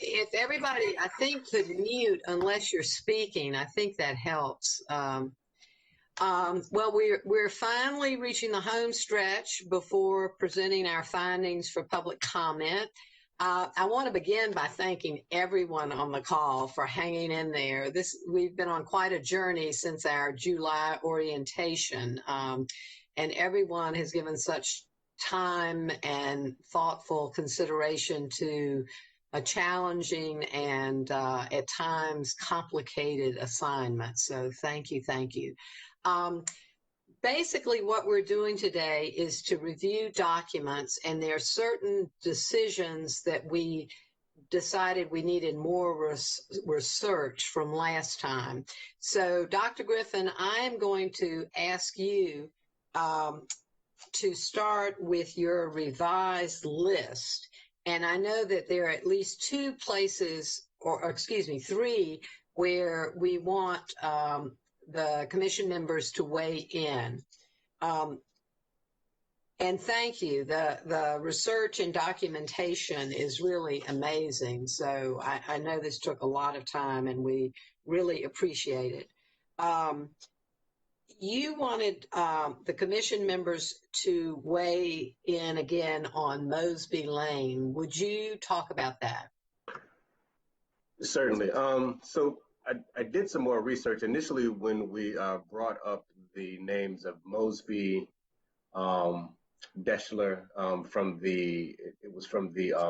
If everybody, I think, could mute unless you're speaking, I think that helps. Well, we're finally reaching the home stretch before presenting our findings for public comment. I want to begin by thanking everyone on the call for hanging in there. We've been on quite a journey since our July orientation, and everyone has given such time and thoughtful consideration to a challenging and at times complicated assignment. So thank you, thank you. Basically, what we're doing today is to review documents, and there are certain decisions that we decided we needed more research from last time. So, Dr. Griffin, I am going to ask you to start with your revised list. And I know that there are at least two places, or excuse me, three, where we want the commission members to weigh in. And thank you. The research and documentation is really amazing. So I know this took a lot of time and we really appreciate it. You wanted the commission members to weigh in again on Mosby Lane. Would you talk about that? Certainly. So I did some more research initially when we brought up the names of Mosby, Deschler, it was from the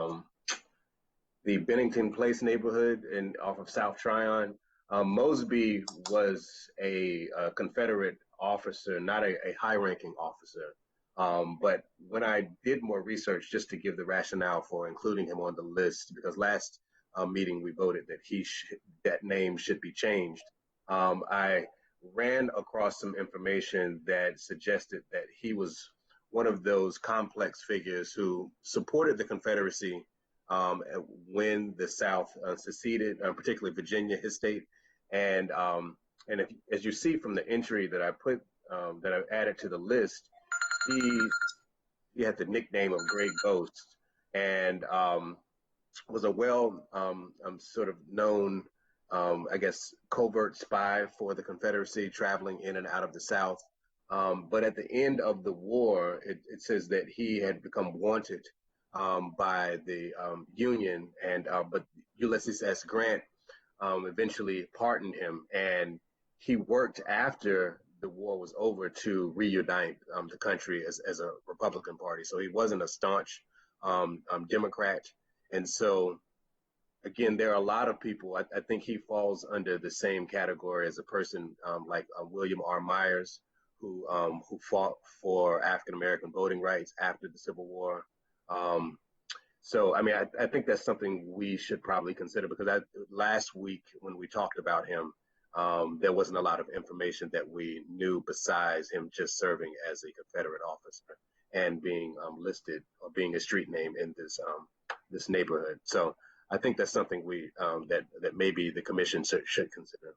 Bennington Place neighborhood and off of South Tryon. Mosby was a Confederate officer, not a high-ranking officer. But when I did more research just to give the rationale for including him on the list, because last meeting we voted that that name should be changed. I ran across some information that suggested that he was one of those complex figures who supported the Confederacy when the South seceded, particularly Virginia, his state. And as you see from the entry that I put, that I added to the list, he had the nickname of Great Ghost, and was a sort of known, I guess, covert spy for the Confederacy, traveling in and out of the South. But at the end of the war, it says that he had become wanted by the Union, but Ulysses S. Grant eventually pardoned him, and he worked after the war was over to reunite the country as a Republican Party. So he wasn't a staunch Democrat. And so, again, there are a lot of people. I think he falls under the same category as a person like William R. Myers, who fought for African American voting rights after the Civil War. So, I mean, I think that's something we should probably consider, because last week when we talked about him, there wasn't a lot of information that we knew besides him just serving as a Confederate officer and being listed or being a street name in this neighborhood. So I think that's something we that maybe the commission should consider.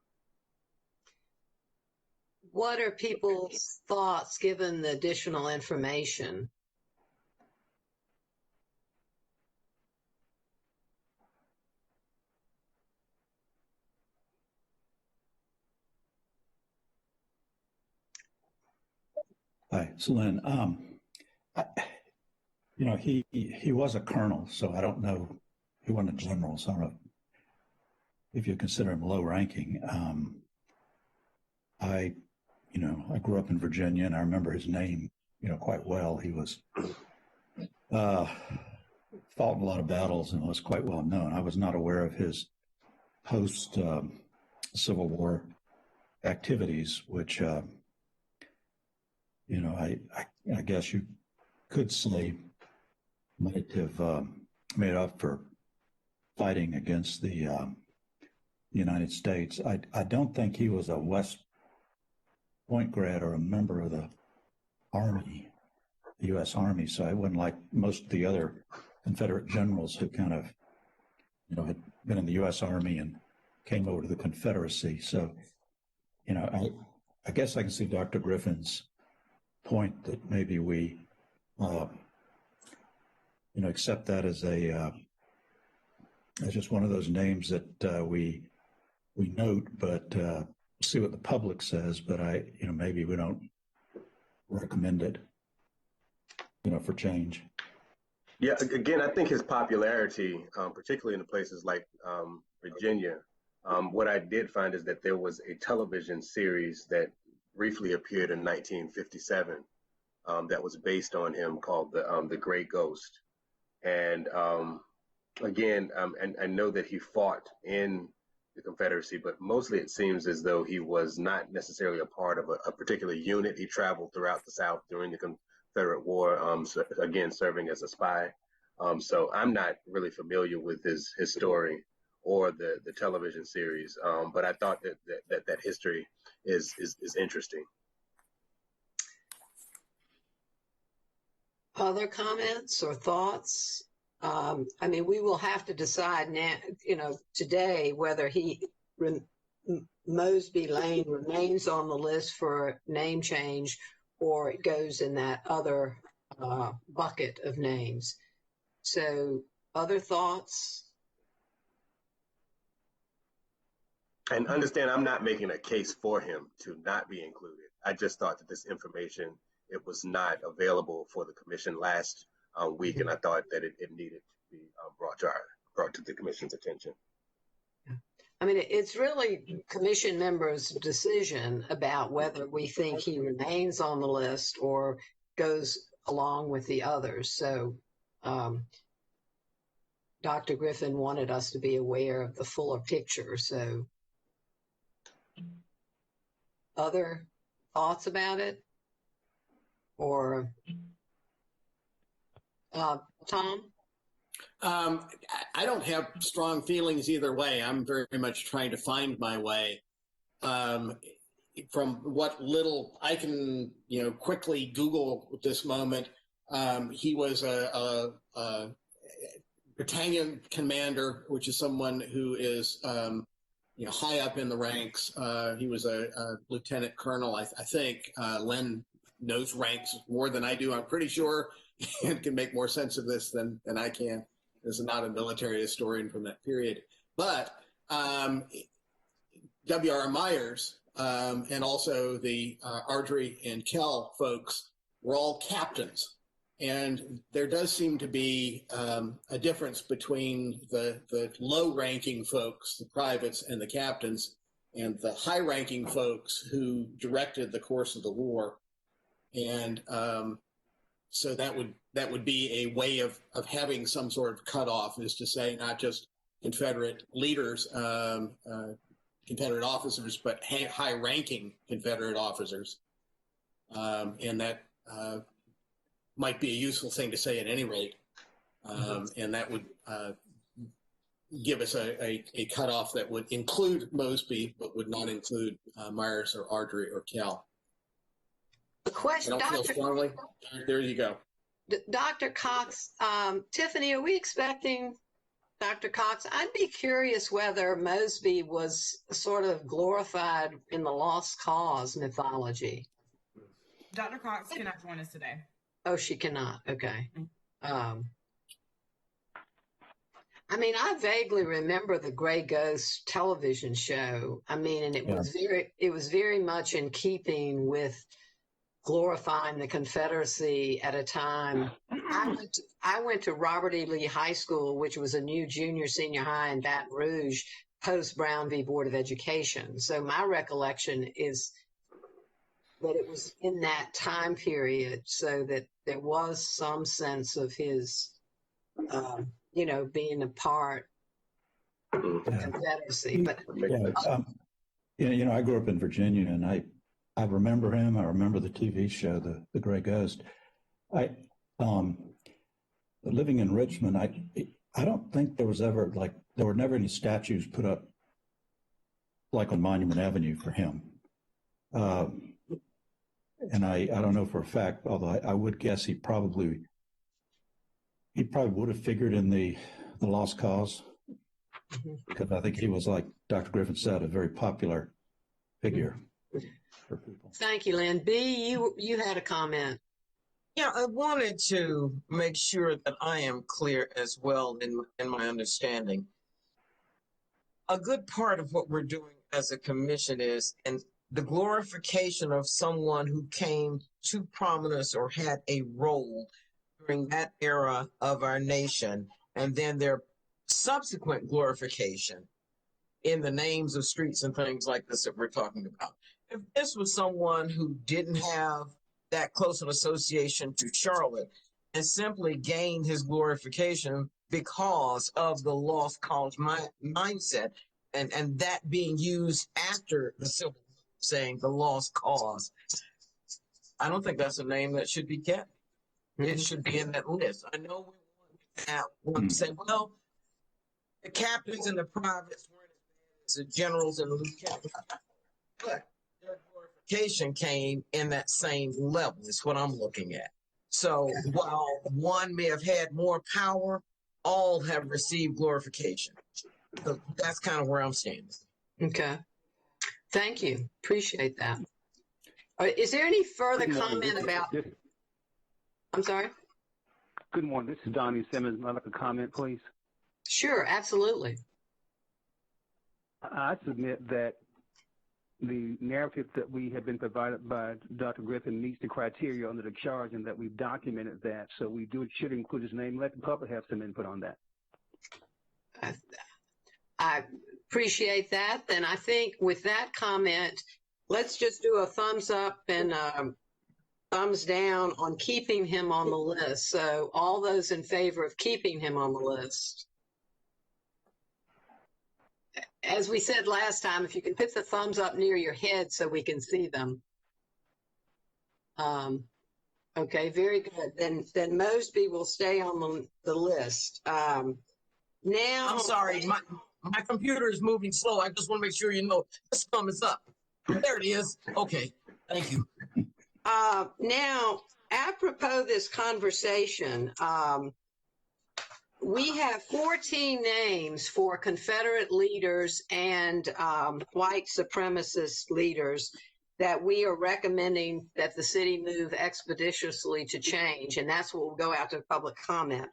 What are people's thoughts given the additional information? Hi, it's Lynn. He was a colonel, so I don't know. He wasn't a general, so I don't know if you consider him low ranking. I grew up in Virginia, and I remember his name, quite well. He was fought in a lot of battles and was quite well known. I was not aware of his post Civil War activities, which I guess you could say might have made up for fighting against the United States. I don't think he was a West Point grad or a member of the Army, the U.S. Army, so I wouldn't like most of the other Confederate generals who kind of, had been in the U.S. Army and came over to the Confederacy. So, I guess I can see Dr. Griffin's point that maybe we accept that as as just one of those names that we note, but see what the public says. But maybe we don't recommend it, for change. Yeah, again, I think his popularity, particularly in the places like Virginia, what I did find is that there was a television series that briefly appeared in 1957 that was based on him called the Gray Ghost. And again, and I know that he fought in the Confederacy, but mostly it seems as though he was not necessarily a part of a particular unit. He traveled throughout the South during the Confederate War, so again, serving as a spy. So I'm not really familiar with his story or the television series, but I thought that history is interesting. Other comments or thoughts? We will have to decide now, today whether Mosby Lane remains on the list for name change or it goes in that other bucket of names. So, other thoughts? And understand, I'm not making a case for him to not be included. I just thought that this information, it was not available for the commission last week, and I thought that it needed to be brought to the commission's attention. It's really commission members' decision about whether we think he remains on the list or goes along with the others. So Dr. Griffin wanted us to be aware of the fuller picture. So other thoughts about it? Or Tom? I don't have strong feelings either way. I'm very much trying to find my way. From what little I can, quickly Google at this moment, he was a battalion commander, which is someone who is, high up in the ranks. He was a lieutenant colonel, I think. Len knows ranks more than I do, I'm pretty sure, and can make more sense of this than I can. As not a military historian from that period. But W.R. Myers and also the Ardrey and Kell folks were all captains. And there does seem to be a difference between the low-ranking folks, the privates and the captains, and the high-ranking folks who directed the course of the war. And so that would be a way of having some sort of cutoff, is to say not just Confederate leaders, Confederate officers, but high-ranking Confederate officers. And that might be a useful thing to say at any rate. And that would give us a cutoff that would include Mosby, but would not include Myers or Ardrey or Kell. The question, I don't feel strongly. There you go. Dr. Cox, Tiffany, are we expecting Dr. Cox? I'd be curious whether Mosby was sort of glorified in the lost cause mythology. Dr. Cox cannot join us today. Oh, she cannot. Okay. I vaguely remember the Gray Ghost television show. And it was very much in keeping with glorifying the Confederacy at a time. I went to Robert E. Lee High School, which was a new junior senior high in Baton Rouge, post Brown v. Board of Education. So my recollection is that it was in that time period, so that there was some sense of his, being a part of the Confederacy. But I grew up in Virginia, and I remember him. I remember the TV show, the Gray Ghost. Living in Richmond, I don't think there was ever there were never any statues put up like on Monument Avenue for him. And I don't know for a fact, although I would guess he probably would have figured in the lost cause, because I think he was, like Dr. Griffin said, a very popular figure for people. Thank you, Lynn. B, you had a comment. Yeah, I wanted to make sure that I am clear as well in my understanding. A good part of what we're doing as a commission is and the glorification of someone who came to prominence or had a role during that era of our nation, and then their subsequent glorification in the names of streets and things like this that we're talking about. If this was someone who didn't have that close an association to Charlotte and simply gained his glorification because of the lost cause mindset and that being used after the Civil War, saying the lost cause, I don't think that's a name that should be kept. It should be in that list. I know we want to say, well, the captains and the privates weren't as bad as the generals and the lieutenants, but their glorification came in that same level, is what I'm looking at. So while one may have had more power, all have received glorification. So that's kind of where I'm standing. Okay. Thank you. Appreciate that. Is there any further comment about? I'm sorry? Good morning. This is Donnie Simmons. I'd like a comment, please. Sure, absolutely. I submit that the narrative that we have been provided by Dr. Griffin meets the criteria under the charge and that we've documented that. So we should include his name. Let the public have some input on that. I appreciate that. Then I think with that comment, let's just do a thumbs up and thumbs down on keeping him on the list. So all those in favor of keeping him on the list. As we said last time, if you can put the thumbs up near your head so we can see them. Okay, very good. Then Mosby will stay on the list. Now, I'm sorry, my computer is moving slow. I just want to make sure you know this thumb is up. There it is. Okay, thank you. Now, apropos this conversation, we have 14 names for Confederate leaders and white supremacist leaders that we are recommending that the city move expeditiously to change, and that's what will go out to public comment.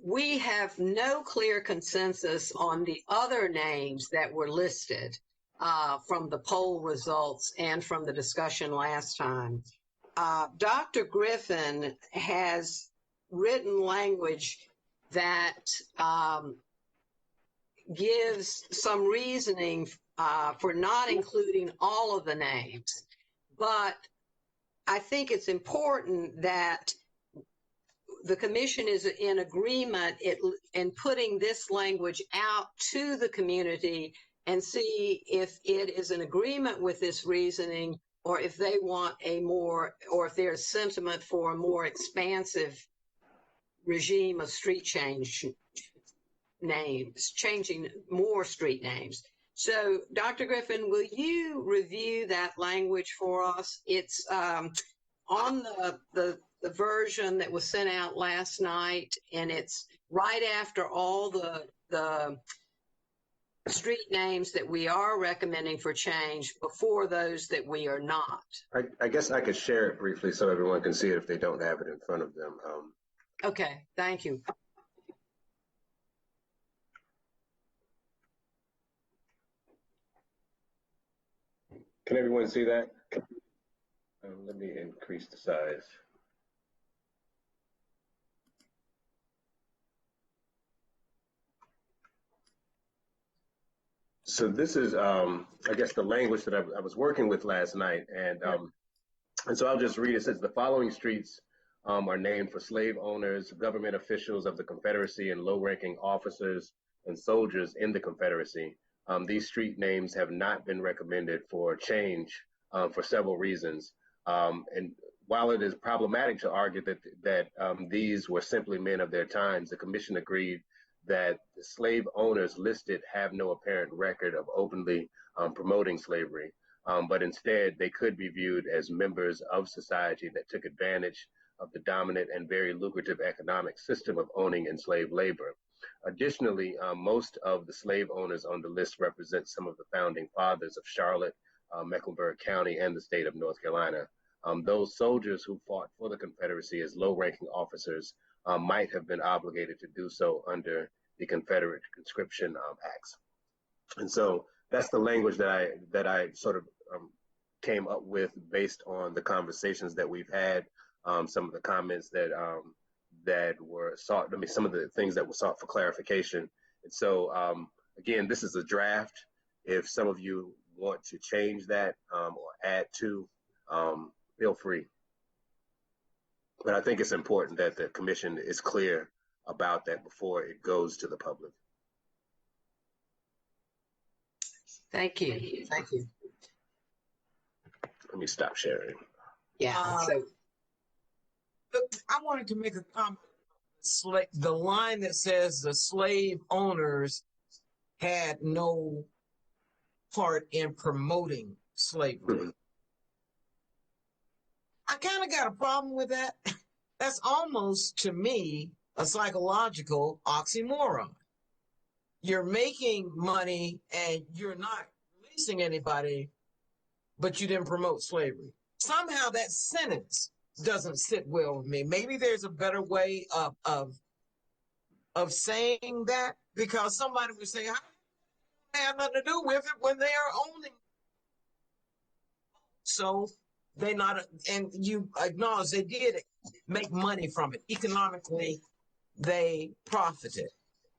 We have no clear consensus on the other names that were listed from the poll results and from the discussion last time. Dr. Griffin has written language that gives some reasoning for not including all of the names. But I think it's important that the commission is in agreement in putting this language out to the community and see if it is in agreement with this reasoning or if they want or if there's sentiment for a more expansive regime of street change names, changing more street names. So, Dr. Griffin, will you review that language for us? It's on the version that was sent out last night, and it's right after all the street names that we are recommending for change before those that we are not. I guess I could share it briefly so everyone can see it if they don't have it in front of them. Okay, thank you. Can everyone see that? Let me increase the size. So this is, I guess, the language that I was working with last night. And so I'll just read it. It says the following streets are named for slave owners, government officials of the Confederacy, and low-ranking officers and soldiers in the Confederacy. These street names have not been recommended for change for several reasons. And while it is problematic to argue that these were simply men of their times, the commission agreed that the slave owners listed have no apparent record of openly promoting slavery, but instead they could be viewed as members of society that took advantage of the dominant and very lucrative economic system of owning enslaved labor. Additionally, most of the slave owners on the list represent some of the founding fathers of Charlotte, Mecklenburg County, and the state of North Carolina. those soldiers who fought for the Confederacy as low-ranking officers might have been obligated to do so under the Confederate conscription acts. And so that's the language that I sort of came up with based on the conversations that we've had, some of the comments that were sought. I mean, some of the things that were sought for clarification. And so, again, this is a draft. If some of you want to change that or add to, feel free. But I think it's important that the commission is clear about that before it goes to the public. Thank you. Thank you. Let me stop sharing. Yeah. So I wanted to make a comment. The line that says the slave owners had no part in promoting slavery. Mm-hmm. I kind of got a problem with that. That's almost, to me, a psychological oxymoron. You're making money and you're not releasing anybody, but you didn't promote slavery. Somehow that sentence doesn't sit well with me. Maybe there's a better way of saying that, because somebody would say, I have nothing to do with it when they are owning. So they not, and you acknowledge they did make money from it. Economically, they profited.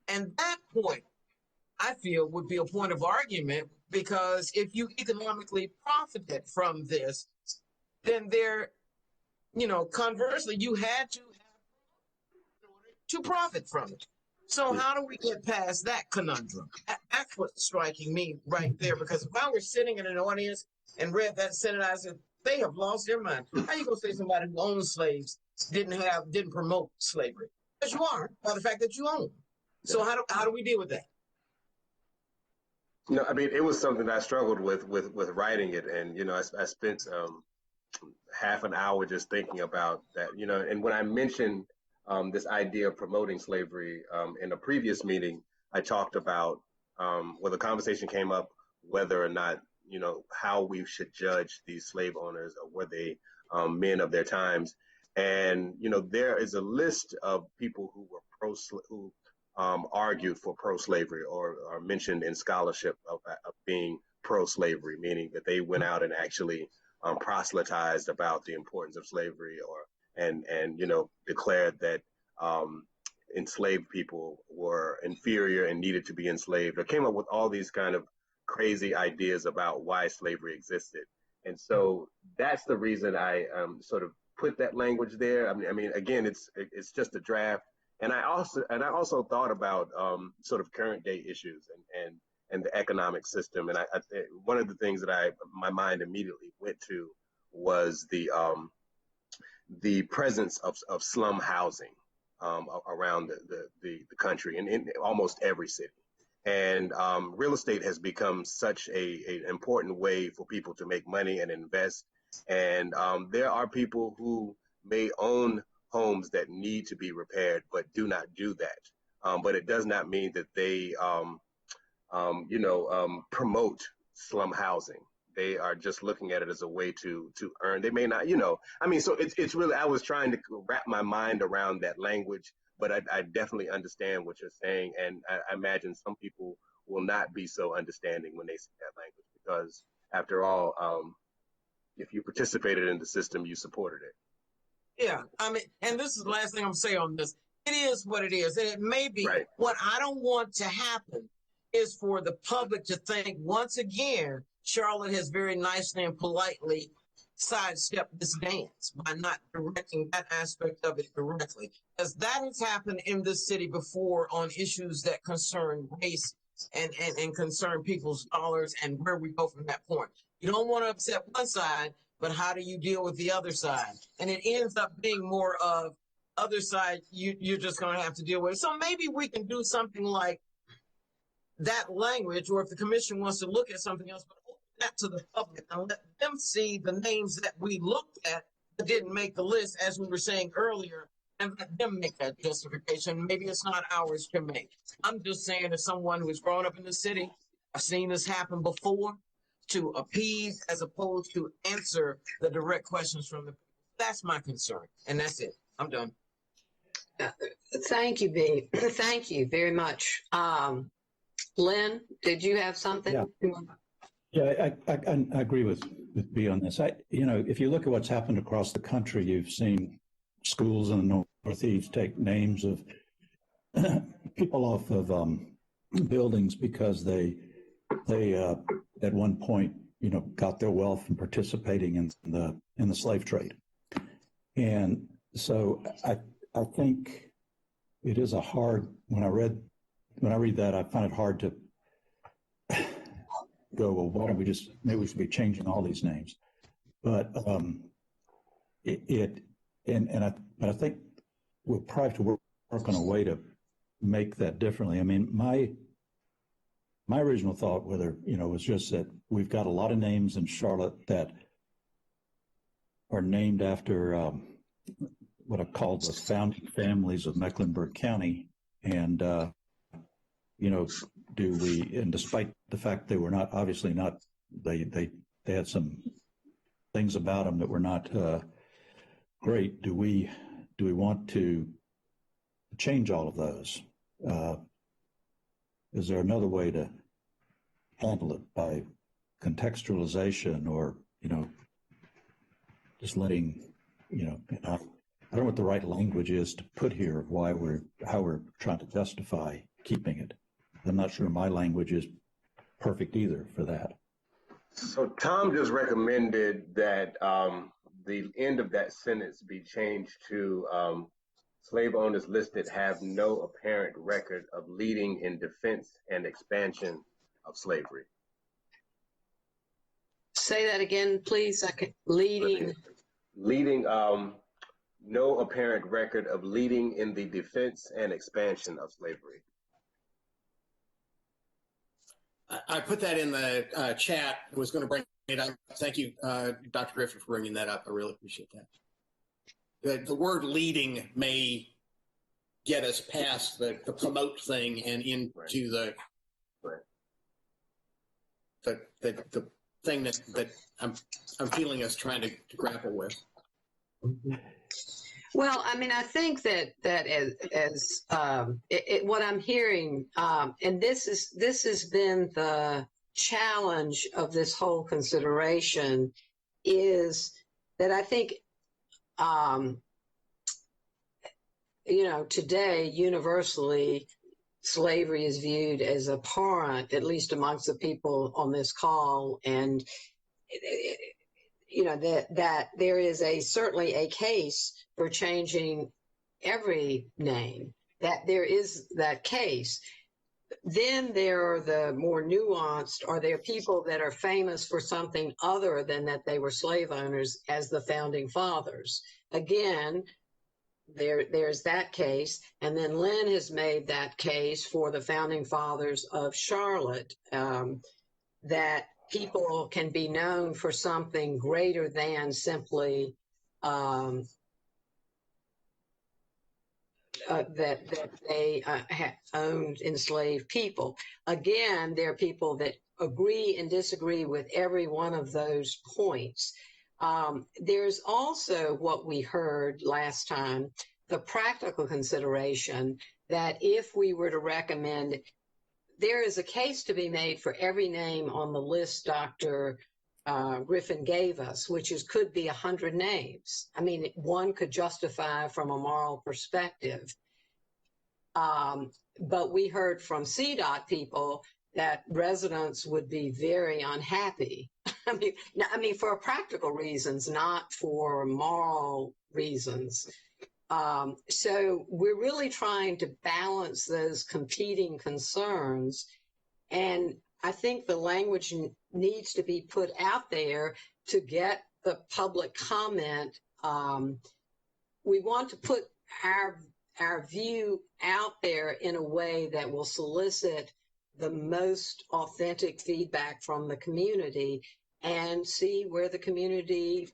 And that point, I feel, would be a point of argument, because if you economically profited from this, then there, conversely, you had to profit from it. So how do we get past that conundrum? That's what's striking me right there, because if I were sitting in an audience and read that sentence, I said, they have lost their mind. How are you going to say somebody who owns slaves didn't promote slavery? Because you are, by the fact that you own. So how do we deal with that? No, I mean, it was something that I struggled with writing it. And, I spent half an hour just thinking about that, and when I mentioned this idea of promoting slavery in a previous meeting, I talked about, the conversation came up whether or not, how we should judge these slave owners, or were they men of their times. And, there is a list of people who were who argued for pro-slavery, or are mentioned in scholarship of being pro-slavery, meaning that they went out and actually proselytized about the importance of slavery, and declared that enslaved people were inferior and needed to be enslaved, or came up with all these kind of crazy ideas about why slavery existed. And so that's the reason I sort of put that language there. I mean, again, it's just a draft. And I also thought about sort of current day issues and the economic system. And one of the things that my mind immediately went to was the presence of slum housing around the country, and in almost every city. And real estate has become such an important way for people to make money and invest. And there are people who may own homes that need to be repaired, but do not do that. But it does not mean that they, promote slum housing. They are just looking at it as a way to earn. They may not, so it's really, I was trying to wrap my mind around that language, but I definitely understand what you're saying. And I imagine some people will not be so understanding when they see that language, because after all, if you participated in the system, you supported it. Yeah, I mean, and this is the last thing I'm saying on this. It is what it is. And it may be right. What I don't want to happen is for the public to think, once again, Charlotte has very nicely and politely sidestepped this dance by not directing that aspect of it directly. Because that has happened in this city before on issues that concern race and concern people's dollars and where we go from that point. You don't want to upset one side, but how do you deal with the other side? And it ends up being more of other side you're just going to have to deal with. So maybe we can do something like that language, or if the commission wants to look at something else, but open that to the public and let them see the names that we looked at that didn't make the list, as we were saying earlier, and let them make that justification. Maybe it's not ours to make. I'm just saying, as someone who's grown up in the city, I've seen this happen before. to appease as opposed to answer the direct questions from the people. That's my concern. And that's it. I'm done. Thank you, B. Thank you very much. Lynn, did you have something? Yeah. Yeah, I agree with B on this. If you look at what's happened across the country, you've seen schools in the Northeast take names of people off of buildings because they at one point, got their wealth from participating in the slave trade. And so I think it is when I read that, I find it hard to go, well, why don't maybe we should be changing all these names. But I think we'll probably have to work on a way to make that differently. I mean, my original thought, was just that we've got a lot of names in Charlotte that are named after what I call the founding families of Mecklenburg County. And, and despite the fact they were they had some things about them that were not great, do we want to change all of those? Is there another way to handle it by contextualization or, just letting, I don't know what the right language is to put here of how we're trying to justify keeping it. I'm not sure my language is perfect either for that. So Tom just recommended that the end of that sentence be changed to slave owners listed have no apparent record of leading in defense and expansion of slavery. Say that again, please. Leading, no apparent record of leading in the defense and expansion of slavery. I put that in the chat. I was going to bring it up. Thank you, Dr. Griffin, for bringing that up. I really appreciate that. The word leading may get us past the promote thing and into the thing that I'm feeling us trying to grapple with. Well, I mean, I think that what I'm hearing, and this has been the challenge of this whole consideration, is that I think, today universally slavery is viewed as abhorrent, at least amongst the people on this call, and that there is certainly a case for changing every name, that there is that case. Then there are the more nuanced, are there people that are famous for something other than that they were slave owners, as the founding fathers? Again, there's that case. And then Lynn has made that case for the founding fathers of Charlotte, that people can be known for something greater than simply that they owned enslaved people. Again, there are people that agree and disagree with every one of those points. There's also what we heard last time, the practical consideration that if we were to recommend, there is a case to be made for every name on the list Dr. Griffin gave us, which could be 100 names. I mean, one could justify from a moral perspective. But we heard from CDOT people that residents would be very unhappy. I mean, for practical reasons, not for moral reasons. So we're really trying to balance those competing concerns. And I think the language needs to be put out there to get the public comment. We want to put our view out there in a way that will solicit the most authentic feedback from the community and see where the community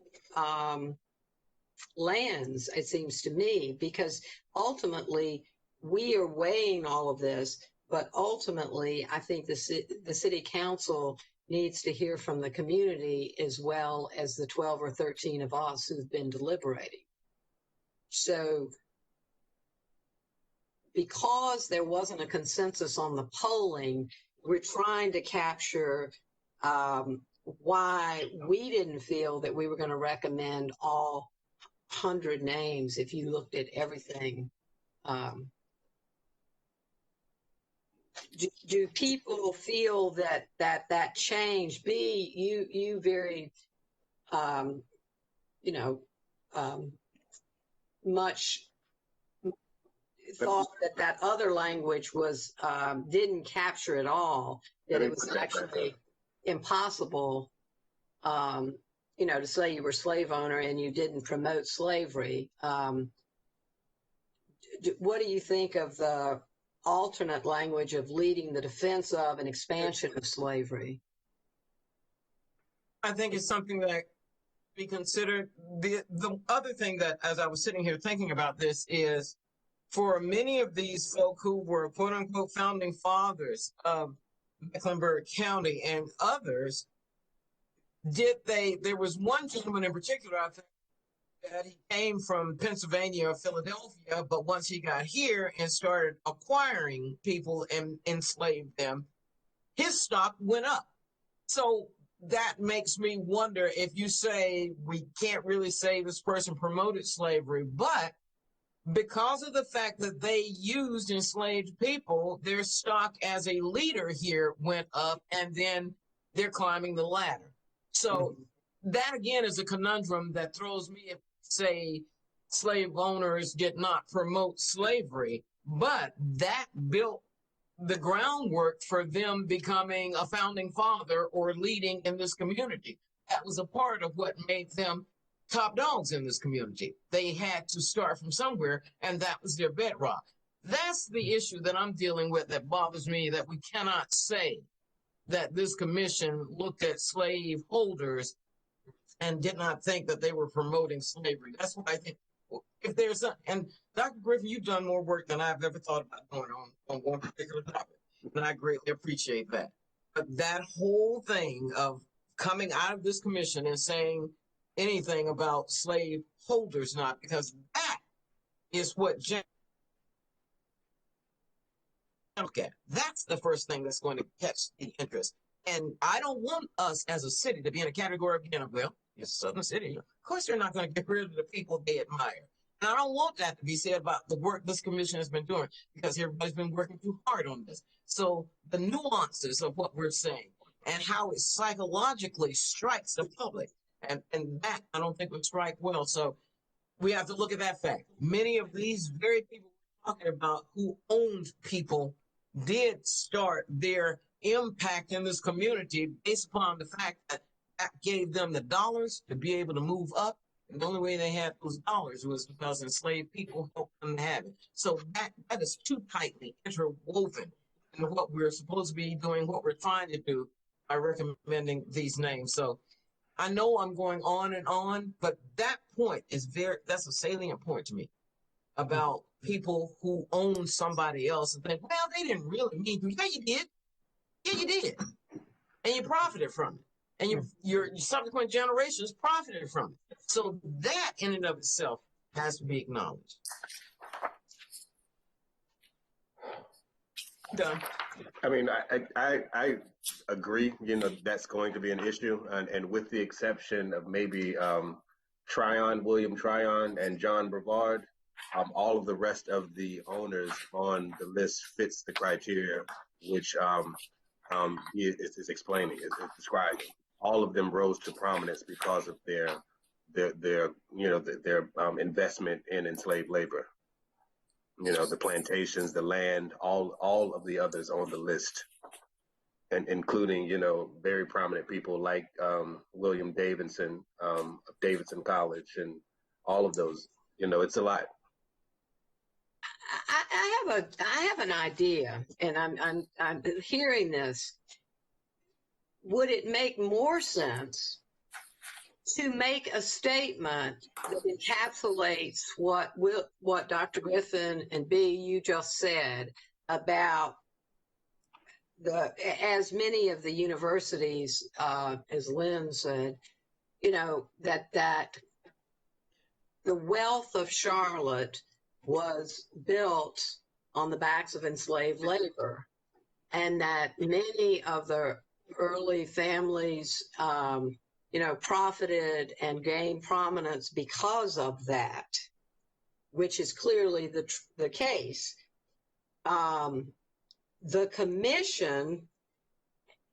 lands, it seems to me, because ultimately we are weighing all of this, but ultimately I think the city council needs to hear from the community as well as the 12 or 13 of us who've been deliberating. So because there wasn't a consensus on the polling, we're trying to capture why we didn't feel that we were going to recommend all 100 names if you looked at everything. Do people feel that change? You very, much thought that other language was didn't capture it all, that it was actually impossible, to say you were a slave owner and you didn't promote slavery. What do you think of the alternate language of leading the defense of and expansion of slavery? I think it's something that be considered. The other thing that, as I was sitting here thinking about this, is for many of these folk who were quote unquote founding fathers of Mecklenburg County and others, there was one gentleman in particular, I think, that he came from Pennsylvania or Philadelphia, but once he got here and started acquiring people and enslaved them, his stock went up. So that makes me wonder, if you say we can't really say this person promoted slavery, but because of the fact that they used enslaved people, their stock as a leader here went up, and then they're climbing the ladder. So that again is a conundrum that throws me if, say, slave owners did not promote slavery, but that built the groundwork for them becoming a founding father or leading in this community. That was a part of what made them top dogs in this community. They had to start from somewhere, and that was their bedrock. That's the issue that I'm dealing with that bothers me, that we cannot say that this commission looked at slave holders and did not think that they were promoting slavery. That's what I think. If there's and Dr. Griffin, you've done more work than I've ever thought about doing on one particular topic, and I greatly appreciate that. But that whole thing of coming out of this commission and saying anything about slave holders, not, because that is what look at. That's the first thing that's going to catch the interest. And I don't want us as a city to be in a category of, well, it's a southern city. Of course, they're not going to get rid of the people they admire. And I don't want that to be said about the work this commission has been doing, because everybody's been working too hard on this. So the nuances of what we're saying and how it psychologically strikes the public, and that I don't think would strike well. So we have to look at that fact. Many of these very people we're talking about who owned people did start their impact in this community based upon the fact that that gave them the dollars to be able to move up. And the only way they had those dollars was because enslaved people helped them have it. So that is too tightly interwoven in what we're supposed to be doing, what we're trying to do by recommending these names. So I know I'm going on, but that point is that's a salient point to me about people who own somebody else and think, well, they didn't really mean to. Yeah, you did. Yeah, you did. And you profited from it. And your subsequent generations profited from it. So that in and of itself has to be acknowledged. Done. I mean, I agree, that's going to be an issue. And with the exception of maybe William Tryon and John Brevard, all of the rest of the owners on the list fits the criteria, which he is explaining, is describing. All of them rose to prominence because of their investment in enslaved labor. The plantations, the land, all of the others on the list, and including, very prominent people like William Davidson of Davidson College, and all of those. It's a lot. I have an idea, and I'm hearing this. Would it make more sense to make a statement that encapsulates what Dr. Griffin and B, you just said about as many of the universities, as Lynn said, you know, that the wealth of Charlotte was built on the backs of enslaved labor, and that many of the early families, you know, profited and gained prominence because of that, which is clearly the case. The commission,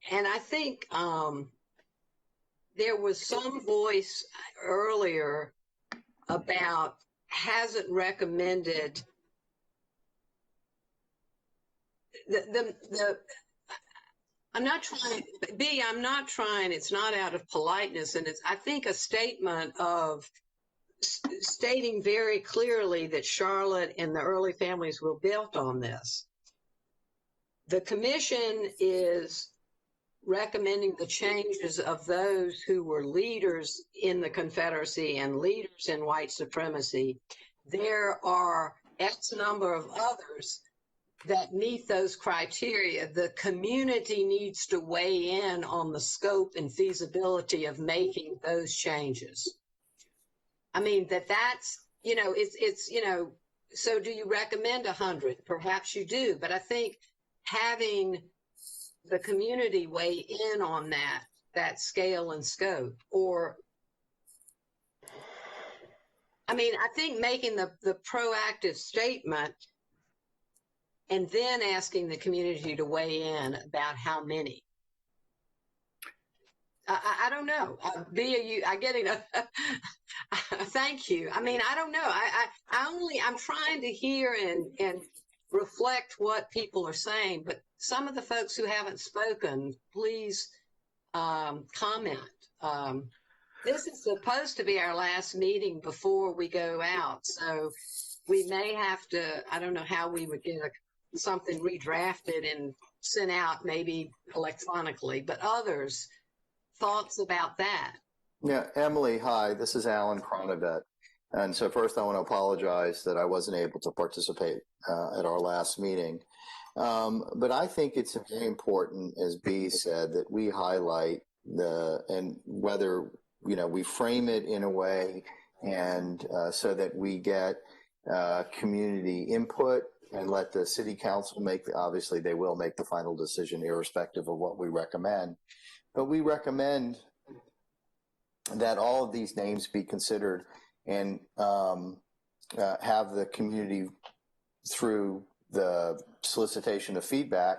and I think there was some voice earlier about hasn't recommended I'm not trying, it's not out of politeness, and it's, I think, a statement of stating very clearly that Charlotte and the early families were built on this. The commission is recommending the changes of those who were leaders in the Confederacy and leaders in white supremacy. There are X number of others that meet those criteria. The community needs to weigh in on the scope and feasibility of making those changes. I mean, that's, you know, it's, you know, so do you recommend 100? Perhaps you do, but I think having the community weigh in on that scale and scope, or, I mean, I think making the proactive statement and then asking the community to weigh in about how many. I don't know. I get it. Thank you. I mean, I don't know. I'm trying to hear and reflect what people are saying, but some of the folks who haven't spoken, please comment. This is supposed to be our last meeting before we go out, so we may have to, I don't know how we would get something redrafted and sent out, maybe electronically, but others, thoughts about that? Yeah, Emily, hi, this is Alan Cronavet. And so first I want to apologize that I wasn't able to participate at our last meeting. But I think it's very important, as B said, that we highlight and whether, you know, we frame it in a way and so that we get community input and let the city council obviously they will make the final decision irrespective of what we recommend. But we recommend that all of these names be considered and have the community, through the solicitation of feedback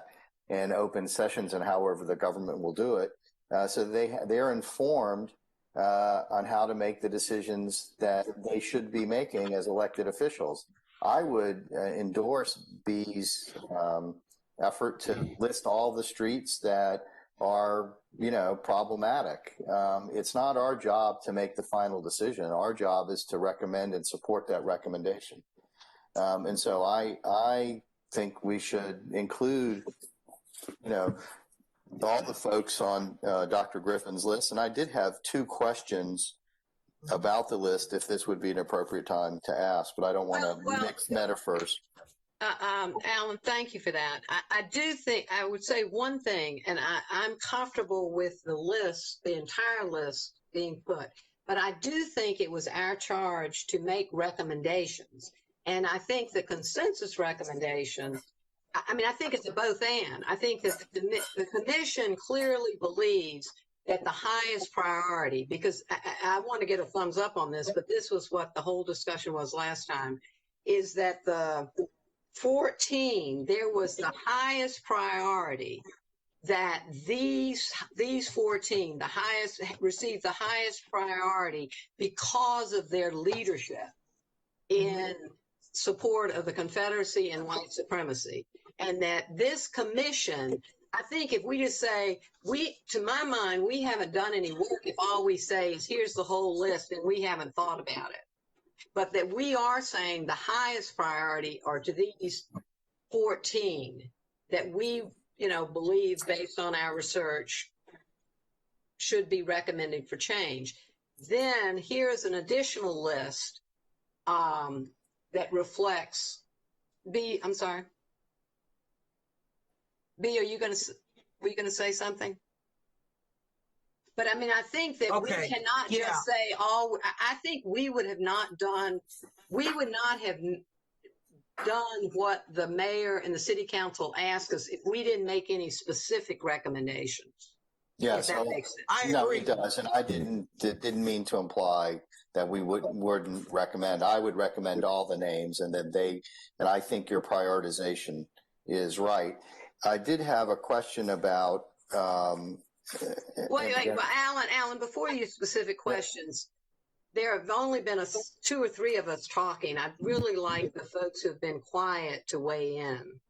and open sessions and however the government will do it, so they're informed on how to make the decisions that they should be making as elected officials. I would endorse B's effort to list all the streets that are, you know, problematic. It's not our job to make the final decision. Our job is to recommend and support that recommendation. And so I think we should include, you know, all the folks on Dr. Griffin's list. And I did have 2 questions about the list, if this would be an appropriate time to ask, but I don't want to mix metaphors. Alan, thank you for that. I do think I would say one thing, and I'm comfortable with the list, the entire list being put, but I do think it was our charge to make recommendations. And I think the consensus recommendation, I mean, I think it's a both and. I think that the commission clearly believes that the highest priority, because I want to get a thumbs up on this, but this was what the whole discussion was last time, is that the 14, there was the highest priority that these 14, received the highest priority because of their leadership in support of the Confederacy and white supremacy. And that this commission, I think if we just say, to my mind, we haven't done any work if all we say is here's the whole list and we haven't thought about it. But that we are saying the highest priority are to these 14 that we, you know, believe based on our research should be recommended for change. Then here's an additional list that reflects I'm sorry. B, were you going to say something? But I mean, I think that we Okay. cannot Yeah. just say I think we would not have done what the mayor and the city council asked us if we didn't make any specific recommendations. Yes, If that makes sense. I no, agree. it does, and I didn't mean to imply that we wouldn't recommend. I would recommend all the names, and then and I think your prioritization is right. I did have a question about. Wait, Alan, before you specific questions, there have only been two or three of us talking. I'd really like the folks who've been quiet to weigh in.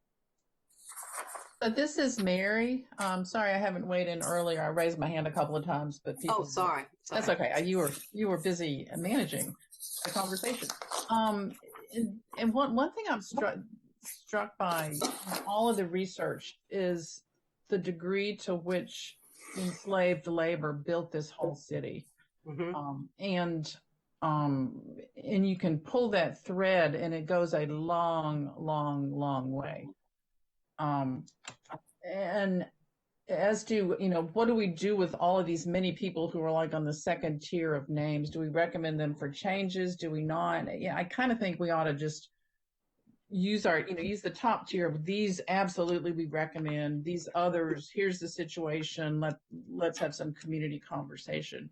So this is Mary. Sorry, I haven't weighed in earlier. I raised my hand a couple of times, but people. Oh, sorry. That's okay. You were busy managing the conversation. And one thing I'm struck by in all of the research is the degree to which enslaved labor built this whole city. Mm-hmm. And you can pull that thread, and it goes a long, long, long way. And as to, what do we do with all of these many people who are like on the second tier of names? Do we recommend them for changes? Do we not? Yeah, I kind of think we ought to just use the top tier of these. Absolutely, we recommend. These others, here's the situation. Let's have some community conversation.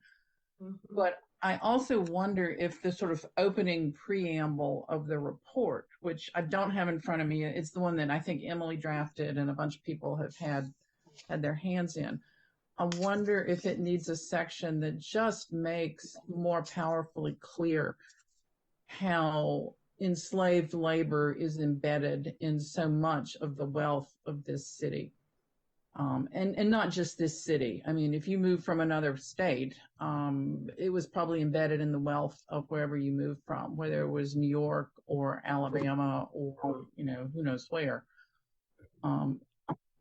Mm-hmm. But I also wonder if the sort of opening preamble of the report, which I don't have in front of me, it's the one that I think Emily drafted and a bunch of people have had their hands in. I wonder if it needs a section that just makes more powerfully clear how enslaved labor is embedded in so much of the wealth of this city. And not just this city. I mean, if you move from another state, it was probably embedded in the wealth of wherever you moved from, whether it was New York or Alabama or, who knows where. And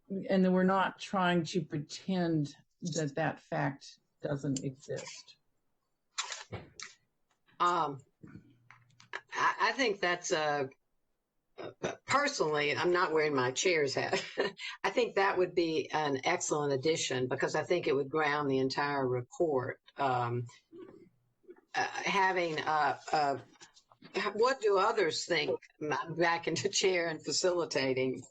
then we're not trying to pretend that fact doesn't exist. I think that's personally, I'm not wearing my chair's hat. I think that would be an excellent addition because I think it would ground the entire report. Having what do others think? I'm back into chair and facilitating.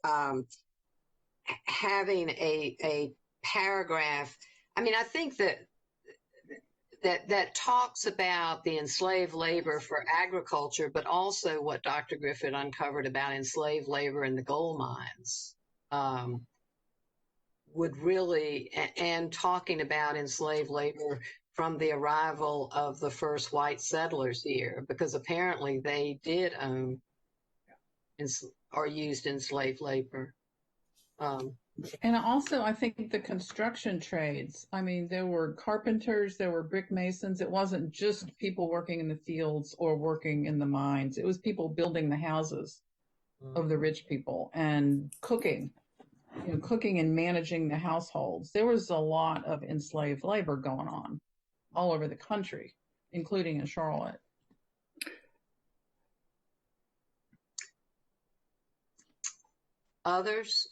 Having a paragraph. I mean, I think that talks about the enslaved labor for agriculture, but also what Dr. Griffin uncovered about enslaved labor in the gold mines would really, and talking about enslaved labor from the arrival of the first white settlers here, because apparently they did own or used enslaved labor. And also, I think the construction trades, I mean, there were carpenters, there were brick masons. It wasn't just people working in the fields or working in the mines. It was people building the houses of the rich people and cooking and managing the households. There was a lot of enslaved labor going on all over the country, including in Charlotte. Others?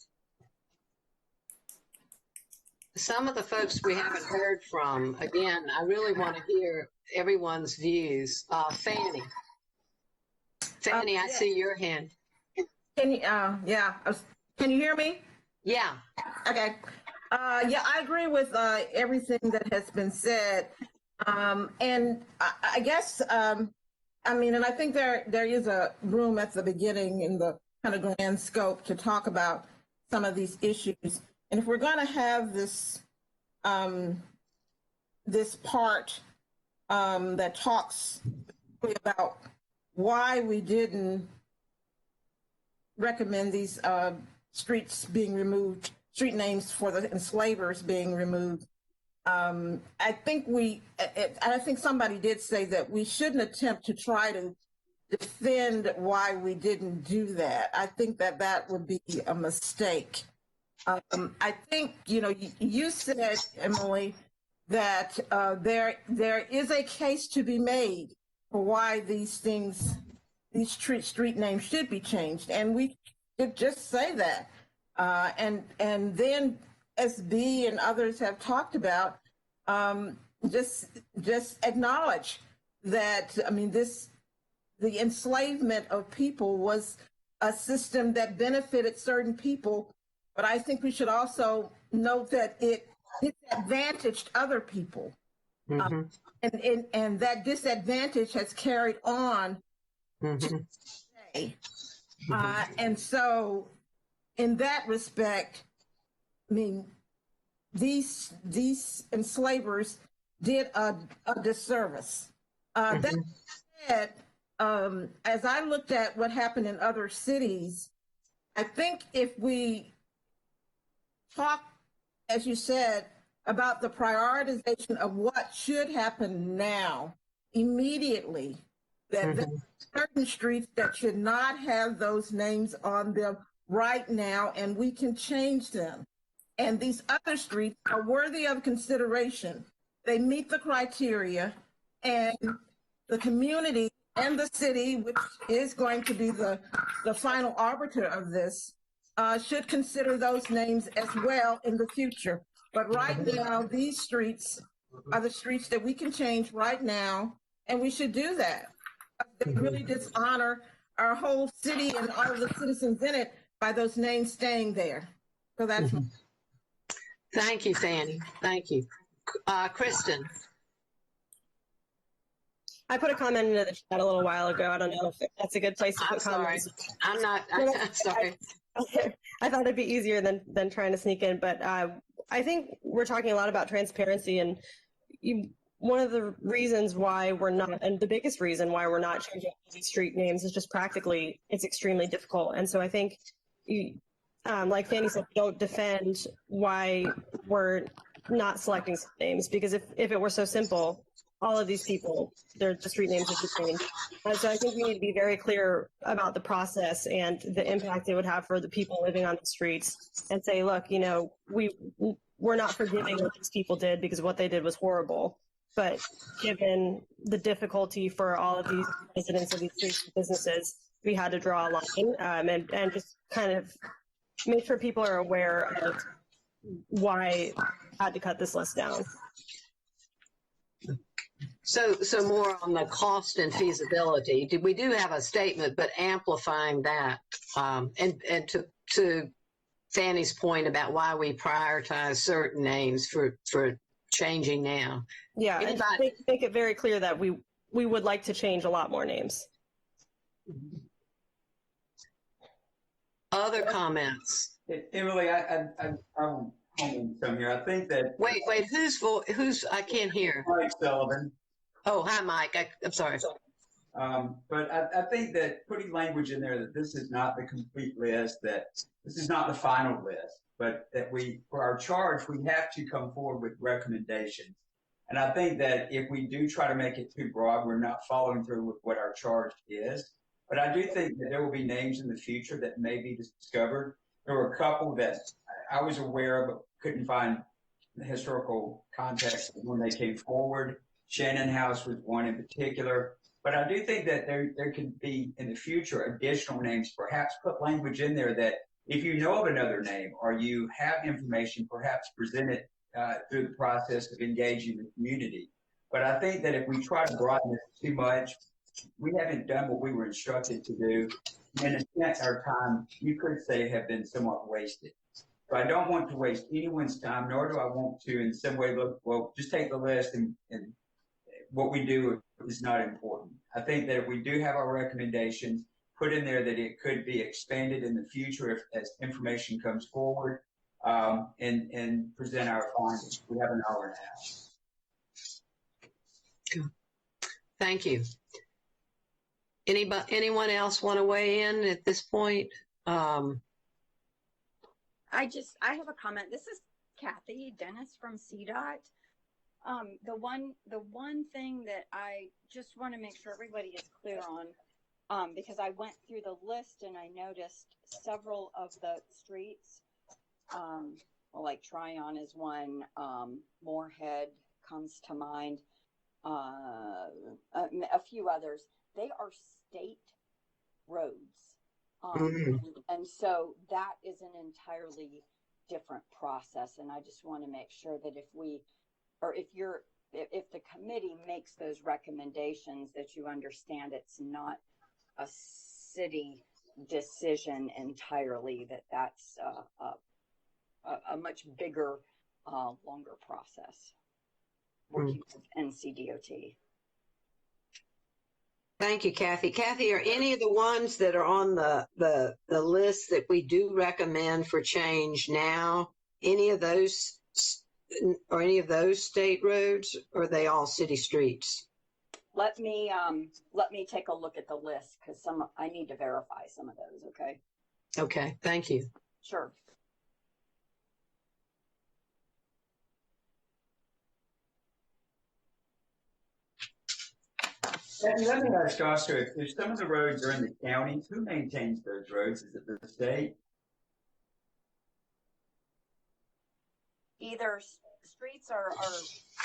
Some of the folks we haven't heard from, again, I really want to hear everyone's views. Fanny, I see your hand. Can you, can you hear me? Yeah. Okay. I agree with everything that has been said. And I guess, and I think there is a room at the beginning in the kind of grand scope to talk about some of these issues. And if we're going to have this this part that talks about why we didn't recommend these streets being removed, street names for the enslavers being removed, I think somebody did say that we shouldn't attempt to try to defend why we didn't do that. I think that would be a mistake. I think, you said, Emily, that there is a case to be made for why these street names should be changed. And we could just say that. And then SB and others have talked about, just acknowledge that, I mean, the enslavement of people was a system that benefited certain people, but I think we should also note that it disadvantaged other people. Mm-hmm. And that disadvantage has carried on Mm-hmm. today. And so in that respect, I mean, these enslavers did a disservice. That said, as I looked at what happened in other cities, I think if we talk, as you said, about the prioritization of what should happen now, immediately, that there are certain streets that should not have those names on them right now, and we can change them. And these other streets are worthy of consideration. They meet the criteria, and the community and the city, which is going to be the final arbiter of this, should consider those names as well in the future. But right now, these streets are the streets that we can change right now, and we should do that. They really dishonor our whole city and all of the citizens in it by those names staying there. So that's Thank you, Fanny. Thank you. Kristen. I put a comment into the chat a little while ago. I don't know if that's a good place to I'm put sorry. comments. I'm not. I'm sorry. I thought it'd be easier than trying to sneak in, but I think we're talking a lot about transparency, and one of the reasons why we're not, and the biggest reason why we're not changing these street names is just practically it's extremely difficult. And so I think, like Fanny said, don't defend why we're not selecting some names, because if it were so simple, all of these people, the street names would be changed. So I think we need to be very clear about the process and the impact it would have for the people living on the streets, and say, look, we're not forgiving what these people did because what they did was horrible. But given the difficulty for all of these residents of these streets and businesses, we had to draw a line and just kind of make sure people are aware of why I had to cut this list down. So more on the cost and feasibility. We do have a statement, but amplifying that, and to Fanny's point about why we prioritize certain names for changing now. Yeah, and make it very clear that we would like to change a lot more names. Other comments? Emily, I'm home some here. I think that. Wait, who's? I can't hear. Mike Sullivan. Oh, hi, Mike. I'm sorry. But I think that putting language in there that this is not the complete list, that this is not the final list, but that for our charge, we have to come forward with recommendations. And I think that if we do try to make it too broad, we're not following through with what our charge is. But I do think that there will be names in the future that may be discovered. There were a couple that I was aware of, but couldn't find the historical context when they came forward. Shannon House was one in particular. But I do think that there could be in the future additional names, perhaps put language in there that if you know of another name or you have information, perhaps present it through the process of engaging the community. But I think that if we try to broaden this too much, we haven't done what we were instructed to do. And in a sense, our time, you could say, have been somewhat wasted. So I don't want to waste anyone's time, nor do I want to in some way look, well, just take the list and what we do is not important. I think that if we do have our recommendations, put in there that it could be expanded in the future as information comes forward, and present our findings. We have an hour and a half. Thank you. Anyone else want to weigh in at this point? I have a comment. This is Kathy Dennis from CDOT. The one thing that I just want to make sure everybody is clear on, because I went through the list and I noticed several of the streets, like Tryon is one, Moorhead comes to mind, a few others. They are state roads. Mm. And so that is an entirely different process. And I just want to make sure that if the committee makes those recommendations, that you understand it's not a city decision entirely, that's a much bigger, longer process working with NCDOT. Thank you, Kathy. Kathy, are any of the ones that are on the list that we do recommend for change now, any of those state roads, or are they all city streets? Let me take a look at the list, because I need to verify some of those. Okay. Okay. Thank you. Sure. Let me ask also, if some of the roads are in the county, who maintains those roads? Is it the state? Either streets are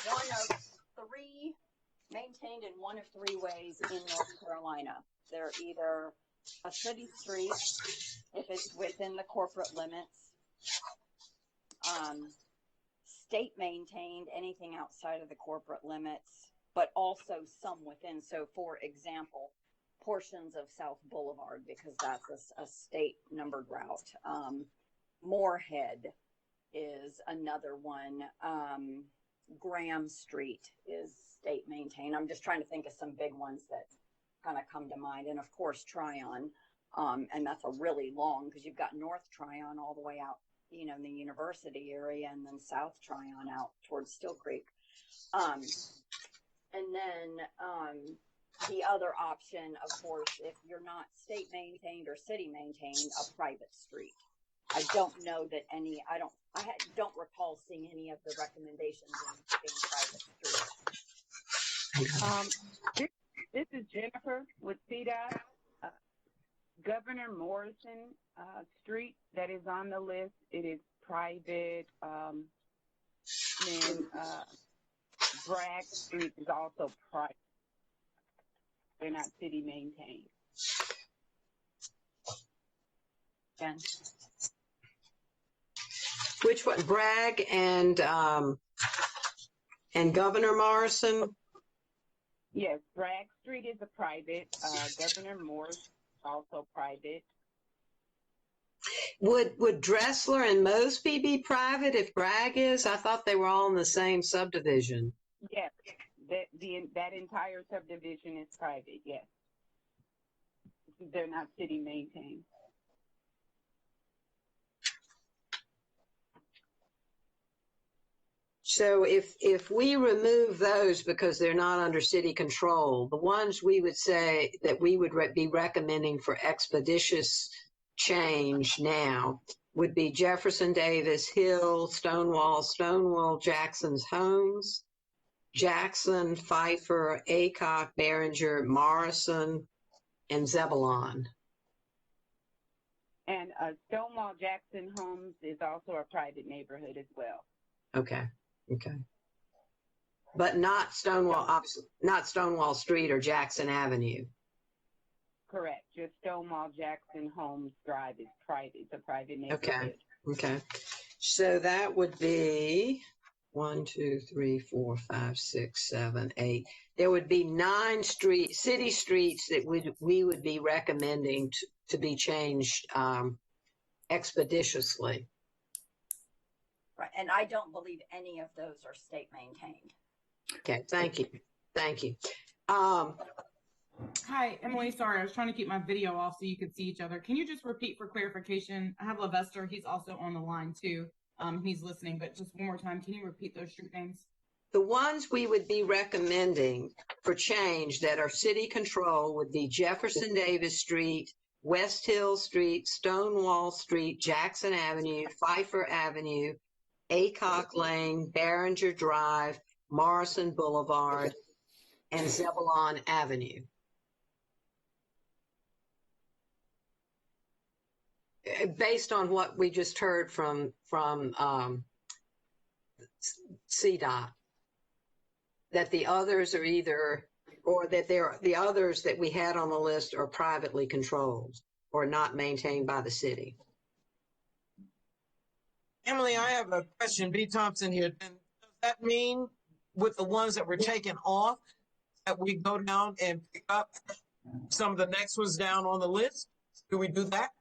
one of three, maintained in one of three ways in North Carolina. They're either a city street, if it's within the corporate limits, state maintained, anything outside of the corporate limits, but also some within. So, for example, portions of South Boulevard, because that's a state numbered route. Moorhead is another one. Graham Street is state maintained. I'm just trying to think of some big ones that kind of come to mind. And of course, Tryon. And that's a really long, because you've got North Tryon all the way out, in the university area, and then South Tryon out towards Still Creek. And then the other option, of course, if you're not state maintained or city maintained, a private street. I don't know that I don't recall seeing any of the recommendations being private streets. This is Jennifer with CDOT. Governor Morrison Street, that is on the list. It is private. Then Bragg Street is also private. They're not city maintained. Jen? Which one? Bragg and Governor Morrison? Yes, Bragg Street is a private. Governor Morrison also private. Would Dressler and Mosby be private if Bragg is? I thought they were all in the same subdivision. Yes, that entire subdivision is private. Yes, they're not city maintained. So if we remove those because they're not under city control, the ones we would say that we would be recommending for expeditious change now would be Jefferson Davis, Hill, Stonewall, Jackson's Homes, Jackson, Pfeiffer, Aycock, Behringer, Morrison, and Zebulon. And Stonewall Jackson Homes is also a private neighborhood as well. Okay. But not Stonewall Street or Jackson Avenue. Correct. Just Stonewall Jackson Homes Drive is private. It's a private neighborhood. Okay. So that would be 1, 2, 3, 4, 5, 6, 7, 8. There would be 9 city streets that we would be recommending to be changed expeditiously. Right, and I don't believe any of those are state maintained. Okay, thank you. Hi, Emily. Sorry, I was trying to keep my video off so you could see each other. Can you just repeat for clarification? I have Levester. He's also on the line too. He's listening, but just one more time, can you repeat those street names? The ones we would be recommending for change that are city control would be Jefferson Davis Street, West Hill Street, Stonewall Street, Jackson Avenue, Pfeiffer Avenue, Aycock Lane, Behringer Drive, Morrison Boulevard, and Zebulon Avenue. Based on what we just heard from CDOT, that the others are the others that we had on the list are privately controlled. or not maintained by the city. Emily, I have a question. B. Thompson here. Then does that mean with the ones that were taken off that we go down and pick up some of the next ones down on the list? Do we do that?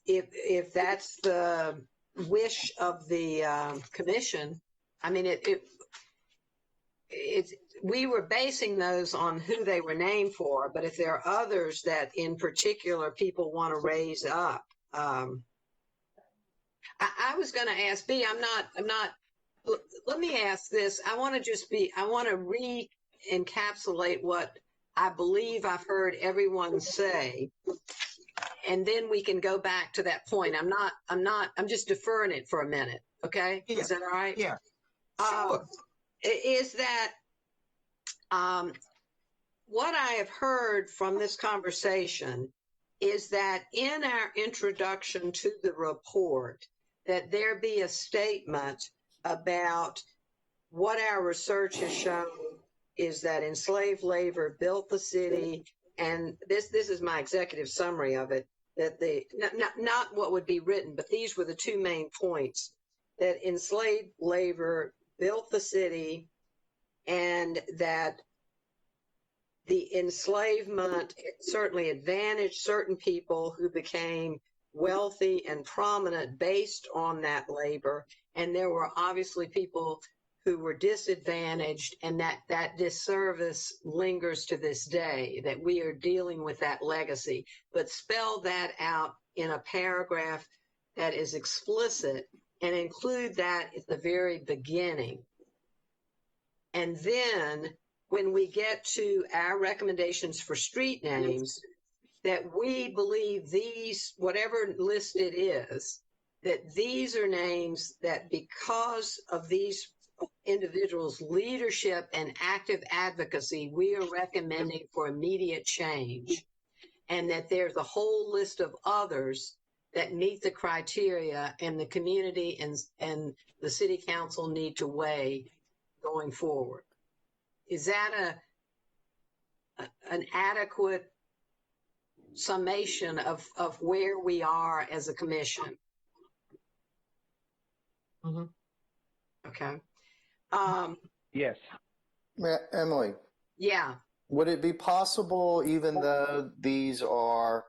If that's the wish of the commission, I mean, we were basing those on who they were named for, but if there are others that in particular people want to raise up, I was going to ask B, let me ask this. I want to re-encapsulate what I believe I've heard everyone say. And then we can go back to that point. I'm just deferring it for a minute. Okay. Yeah. Is that all right? Yeah. Sure. Is that, what I have heard from this conversation is that in our introduction to the report, that there be a statement about what our research has shown is that enslaved labor built the city, and this is my executive summary of it, that not what would be written, but these were the two main points, that enslaved labor built the city, and that the enslavement certainly advantaged certain people who became wealthy and prominent based on that labor. And there were obviously people who were disadvantaged, and that disservice lingers to this day, that we are dealing with that legacy. But spell that out in a paragraph that is explicit and include that at the very beginning. And then when we get to our recommendations for street names, that we believe these, whatever list it is, that these are names that because of these individuals' leadership and active advocacy, we are recommending for immediate change, and that there's a whole list of others that meet the criteria, and the community and the city council need to weigh going forward. Is that an adequate summation of where we are as a commission? Mm-hmm. Okay. Yes. Emily. Yeah. Would it be possible, even though these are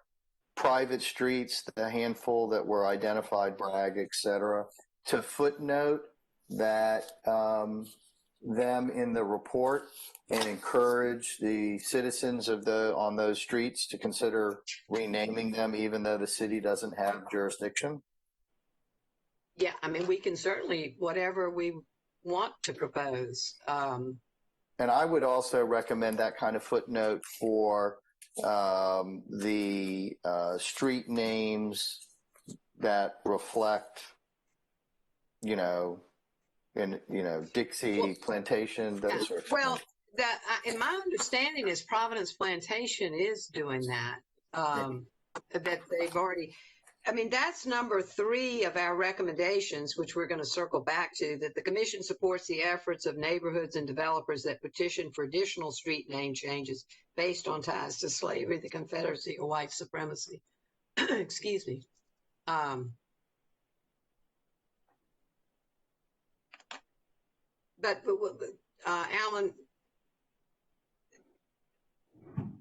private streets, the handful that were identified, Bragg, et cetera, to footnote that them in the report and encourage the citizens on those streets to consider renaming them, even though the city doesn't have jurisdiction? Yeah, I mean, we can certainly, whatever we want to propose. And I would also recommend that kind of footnote for the street names that reflect, Dixie, Plantation, those sorts of things. That, in my understanding, is Providence Plantation is doing that. That they've already. I mean, that's number 3 of our recommendations, which we're going to circle back to, that the commission supports the efforts of neighborhoods and developers that petition for additional street name changes based on ties to slavery, the Confederacy, or white supremacy. Excuse me. But Alan,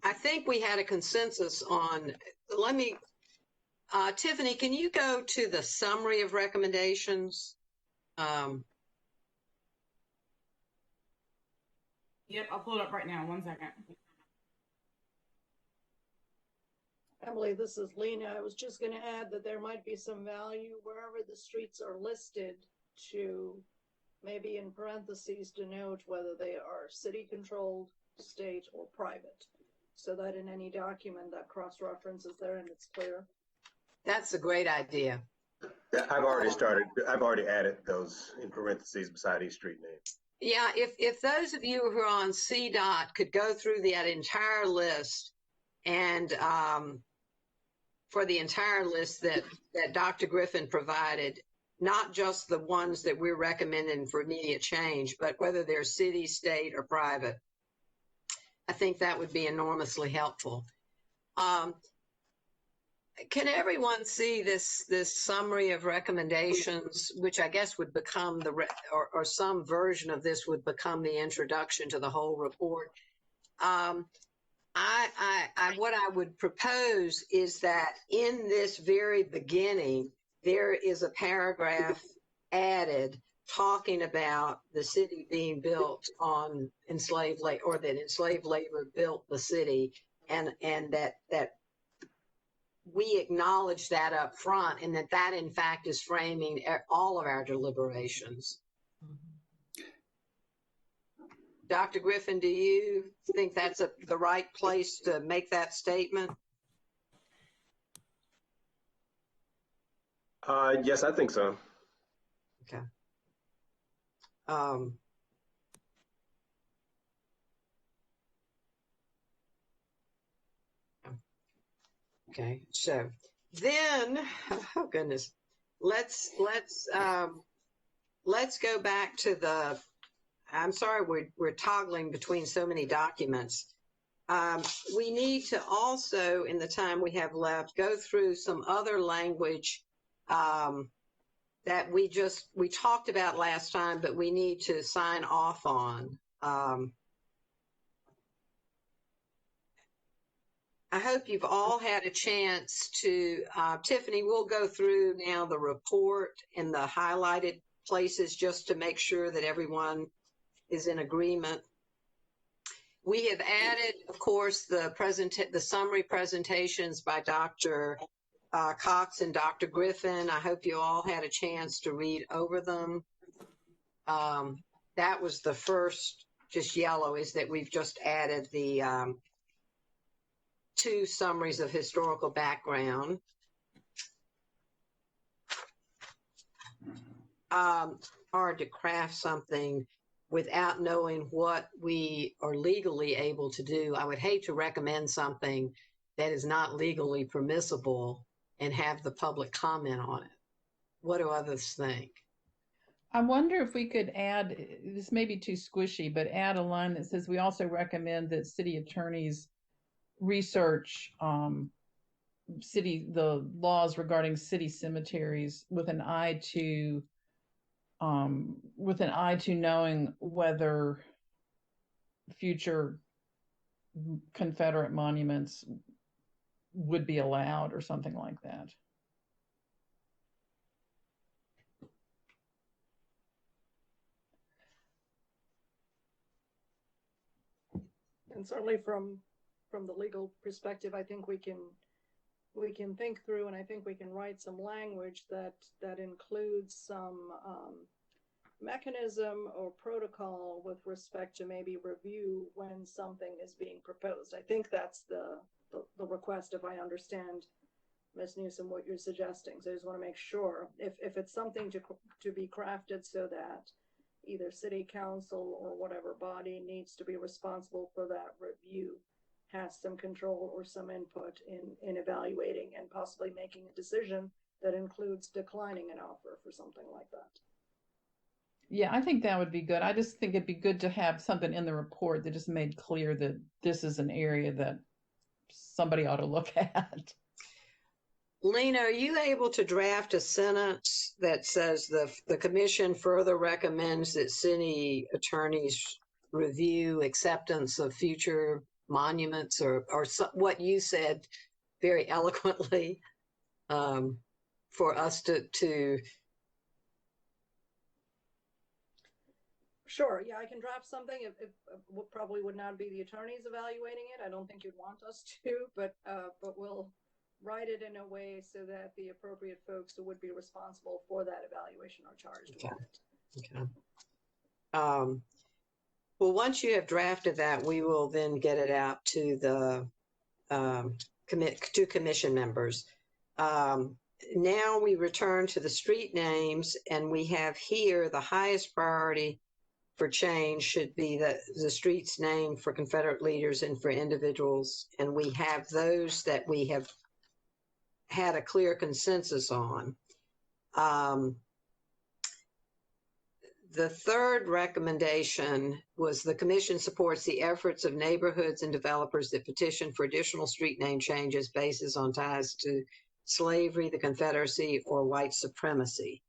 I think we had a consensus on, Tiffany, can you go to the summary of recommendations? Yep, I'll pull it up right now. 1 second. Emily, this is Lena. I was just going to add that there might be some value wherever the streets are listed to maybe in parentheses denote whether they are city-controlled, state, or private, so that in any document that cross-reference is there and it's clear. That's a great idea. I've already added those in parentheses beside each street name. Yeah, if those of you who are on CDOT could go through that entire list, and for the entire list that Dr. Griffin provided, not just the ones that we're recommending for immediate change, but whether they're city, state, or private, I think that would be enormously helpful. Can everyone see this summary of recommendations, which I guess would become or some version of this would become the introduction to the whole report? What I would propose is that in this very beginning, there is a paragraph added talking about the city being built on enslaved labor, or that enslaved labor built the city, and that we acknowledge that up front, and that in fact is framing all of our deliberations. Dr. Griffin, do you think that's the right place to make that statement? Yes, I think so. Okay. Okay, so then, oh goodness, let's go back to the. I'm sorry, we're toggling between so many documents. We need to also, in the time we have left, go through some other language that we talked about last time, but we need to sign off on. I hope you've all had a chance to, Tiffany, we'll go through now the report and the highlighted places just to make sure that everyone is in agreement. We have added, of course, the summary presentations by Dr. Cox and Dr. Griffin. I hope you all had a chance to read over them. That was the first, just yellow, is that we've just added the 2 summaries of historical background. Hard to craft something without knowing what we are legally able to do. I would hate to recommend something that is not legally permissible and have the public comment on it. What do others think? I wonder if we could add, this may be too squishy, but add a line that says we also recommend that city attorneys research the laws regarding city cemeteries with an eye to knowing whether future Confederate monuments would be allowed or something like that. And certainly from the legal perspective, I think we can think through, and I think we can write some language that includes some mechanism or protocol with respect to maybe review when something is being proposed. I think that's the request, if I understand, Ms. Newsom, what you're suggesting. So I just want to make sure if it's something to be crafted so that either city council or whatever body needs to be responsible for that review has some control or some input in evaluating and possibly making a decision that includes declining an offer for something like that. Yeah, I think that would be good. I just think it'd be good to have something in the report that just made clear that this is an area that somebody ought to look at. Lena, are you able to draft a sentence that says the commission further recommends that city attorneys review acceptance of future monuments, or what you said very eloquently, for us to Sure. Yeah, I can draft something. It probably would not be the attorneys evaluating it. I don't think you'd want us to, but we'll write it in a way so that the appropriate folks who would be responsible for that evaluation are charged with it. Okay. Well, once you have drafted that, we will then get it out to the to commission members. Now we return to the street names, and we have here the highest priority for change should be the streets named for Confederate leaders and for individuals, and we have those that we have had a clear consensus on. The third recommendation was the commission supports the efforts of neighborhoods and developers that petition for additional street name changes based on ties to slavery, the Confederacy, or white supremacy.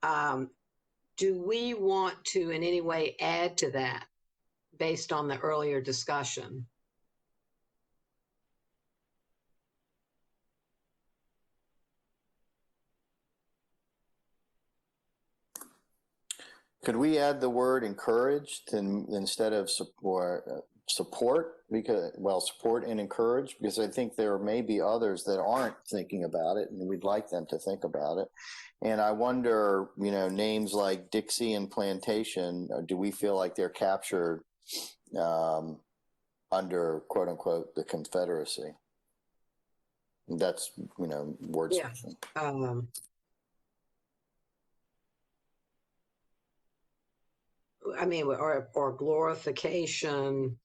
Do we want to in any way add to that based on the earlier discussion? Could we add the word encouraged instead of support? Support and encourage, because I think there may be others that aren't thinking about it, and we'd like them to think about it. And I wonder, names like Dixie and Plantation, do we feel like they're captured under quote unquote the Confederacy? That's words. Yeah. I mean, or glorification.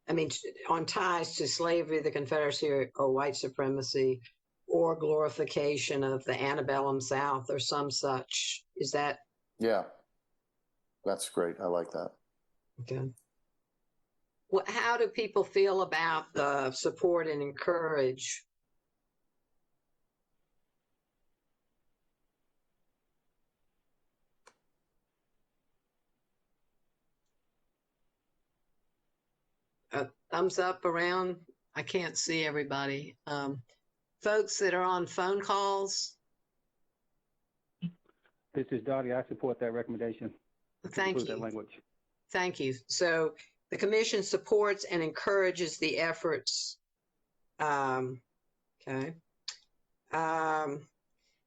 I mean, on ties to slavery, the Confederacy, or white supremacy, or glorification of the antebellum South, or some such. Is that? Yeah, that's great. I like that. Okay. Well, how do people feel about the support and encourage? Thumbs up around. I can't see everybody. Folks that are on phone calls. This is Dottie. I support that recommendation. Thank you. That language. Thank you. So the commission supports and encourages the efforts. Okay. And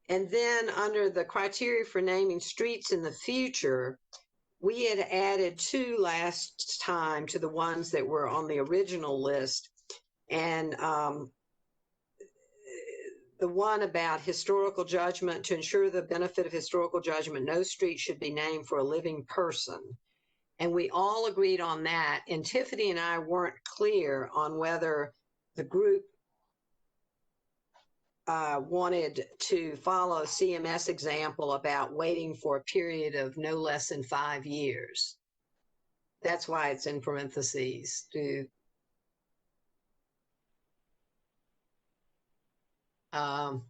then under the criteria for naming streets in the future, we had added 2 last time to the ones that were on the original list. And the one about historical judgment, to ensure the benefit of historical judgment, no street should be named for a living person. And we all agreed on that. And Tiffany and I weren't clear on whether the group wanted to follow a CMS example about waiting for a period of no less than 5 years. That's why it's in parentheses. Are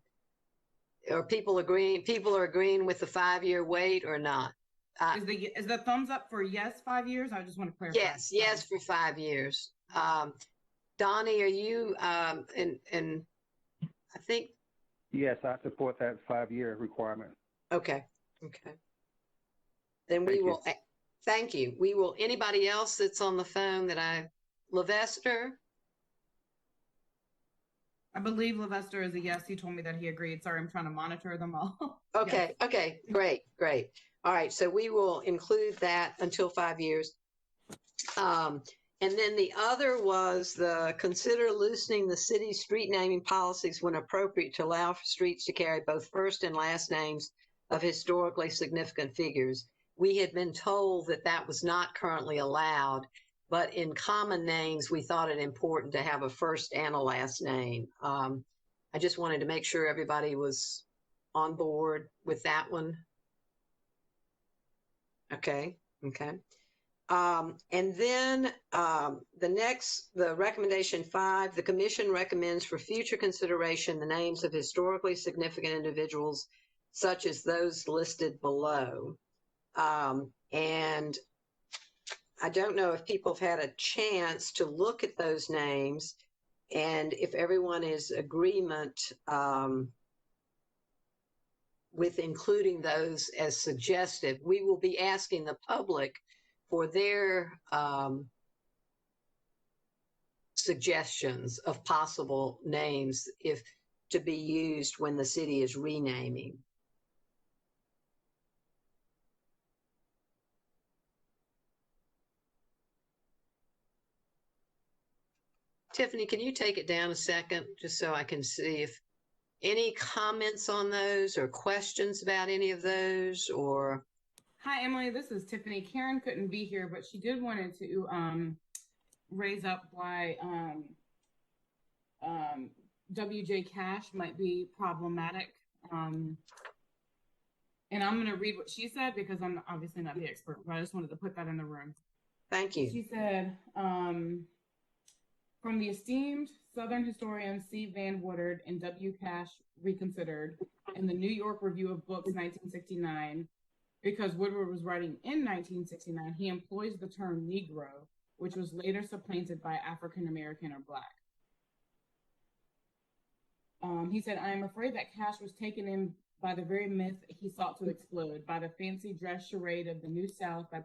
people agreeing? People are agreeing with the 5-year wait or not? Is the thumbs up for yes 5 years? I just want to clarify. Yes, for 5 years. Donnie, are you? And I think. Yes, I support that 5-year requirement. Okay. Then we will. Thank you. We will. Anybody else that's on the phone that Levester? I believe Levester is a yes. He told me that he agreed. Sorry, I'm trying to monitor them all. Okay. Yes. Okay. Great. All right. So we will include that until 5 years. And then the other was consider loosening the city's street naming policies when appropriate to allow for streets to carry both first and last names of historically significant figures. We had been told that was not currently allowed, but in common names, we thought it important to have a first and a last name. I just wanted to make sure everybody was on board with that one. Okay. And then the recommendation 5, the commission recommends for future consideration the names of historically significant individuals, such as those listed below. And I don't know if people have had a chance to look at those names, and if everyone is agreement with including those as suggested. We will be asking the public for their suggestions of possible names to be used when the city is renaming. Tiffany, can you take it down a second just so I can see if any comments on those or questions about any of those or... Hi, Emily. This is Tiffany. Karen couldn't be here, but she did wanted to raise up why WJ Cash might be problematic. And And I'm going to read what she said because I'm obviously not the expert, but I just wanted to put that in the room. Thank you. She said, from the esteemed Southern historians C. Van Woodard and W. Cash Reconsidered in the New York Review of Books 1969, because Woodward was writing in 1969, he employs the term Negro, which was later supplanted by African American or Black. He said, I am afraid that Cash was taken in by the very myth he sought to explode, by the fancy dress charade of the New South, by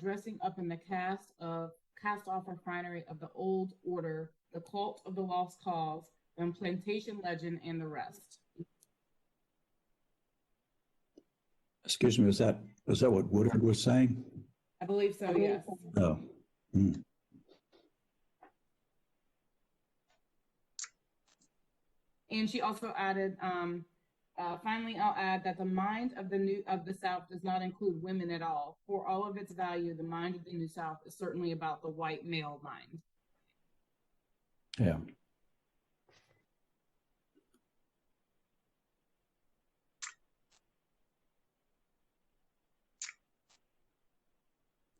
dressing up in the cast off refinery of the old order, the cult of the lost cause, the plantation legend, and the rest. Excuse me, was that what Woodward was saying? I believe so, yes. Oh. Hmm. And she also added, finally, I'll add that the mind of the South does not include women at all. For all of its value, the mind of the New South is certainly about the white male mind. Yeah.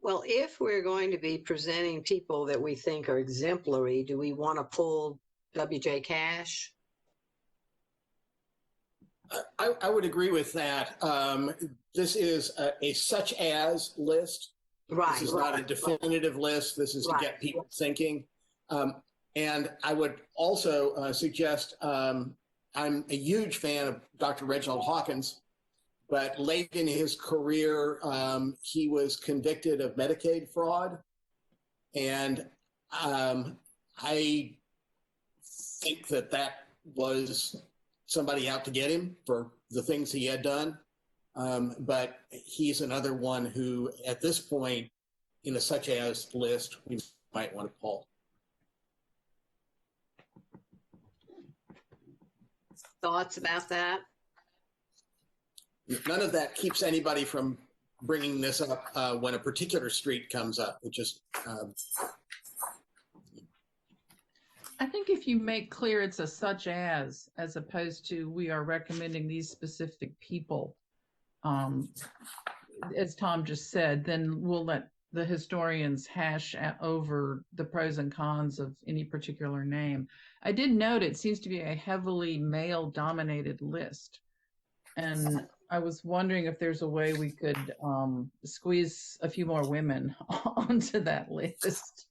Well, if we're going to be presenting people that we think are exemplary, do we want to pull W.J. Cash? I would agree with that. This is a such as list. Right. This is not a definitive list. This is to get people thinking. And I would also suggest I'm a huge fan of Dr. Reginald Hawkins, but late in his career, he was convicted of Medicaid fraud. And I think that was somebody out to get him for the things he had done. But he's another one who, at this point, in a such as list, we might want to pull. Thoughts about that? None of that keeps anybody from bringing this up when a particular street comes up. It just I think if you make clear it's a such as opposed to we are recommending these specific people, as Tom just said, then we'll let the historians hash over the pros and cons of any particular name. I did note it seems to be a heavily male-dominated list. And I was wondering if there's a way we could squeeze a few more women onto that list.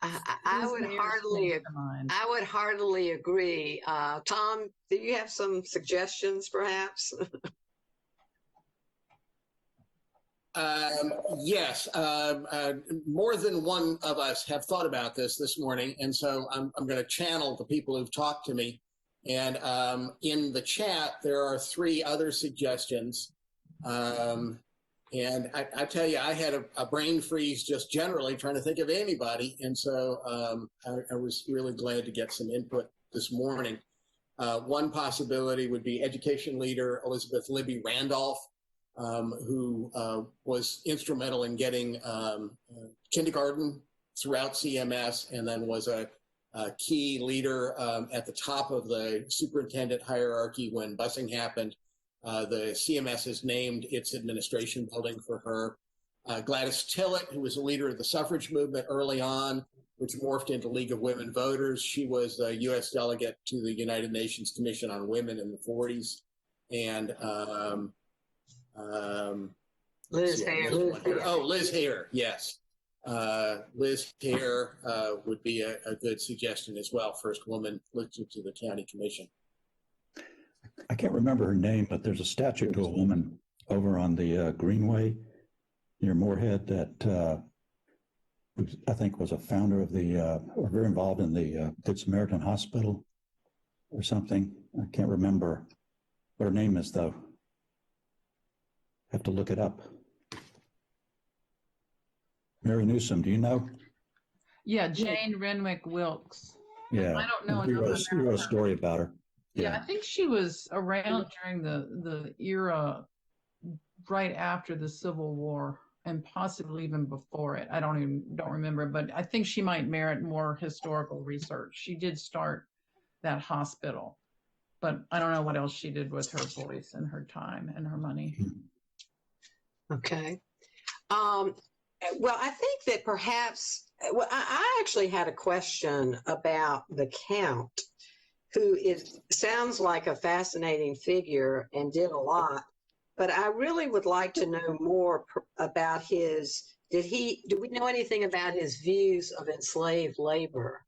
I would heartily agree. Tom, do you have some suggestions, perhaps? Yes. More than one of us have thought about this morning, and so I'm going to channel the people who've talked to me. And in the chat, there are 3 other suggestions. And I tell you, I had a brain freeze just generally trying to think of anybody. And so I was really glad to get some input this morning. One possibility would be education leader Elizabeth Libby Randolph, who was instrumental in getting kindergarten throughout CMS, and then was a key leader at the top of the superintendent hierarchy when busing happened. The CMS has named its administration building for her. Gladys Tillett, who was a leader of the suffrage movement early on, which morphed into League of Women Voters. She was a U.S. delegate to the United Nations Commission on Women in the 40s. And Liz Hare. Oh, Liz Hare, yes. Liz Hare would be a good suggestion as well. First woman elected to the county commission. I can't remember her name, but there's a statue to a woman over on the Greenway near Moorhead that I think was a founder of or very involved in the Good Samaritan Hospital or something. I can't remember what her name is, though. Have to look it up. Mary Newsom, do you know? Yeah, Jane Renwick Wilkes. Yeah, I don't know. You wrote a story about her. Yeah, I think she was around during the era right after the Civil War and possibly even before it. I don't remember, but I think she might merit more historical research. She did start that hospital. but I don't know what else she did with her voice and her time and her money. Okay. Well, I think that perhaps, well, I actually had a question about the Count, who sounds like a fascinating figure and did a lot, but I really would like to know more about do we know anything about his views of enslaved labor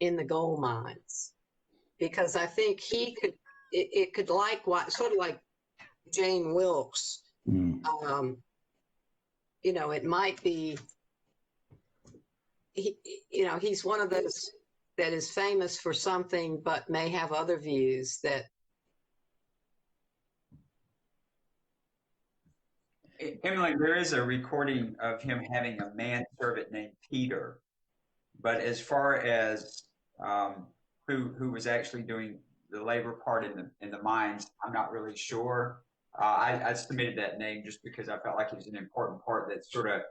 in the gold mines? Because I think it could sort of like Jane Wilkes, it might be, he's one of those that is famous for something, but may have other views that. Emily, there is a recording of him having a manservant named Peter, but as far as who was actually doing the labor part in the mines, I'm not really sure. I submitted that name just because I felt like it was an important part that sort of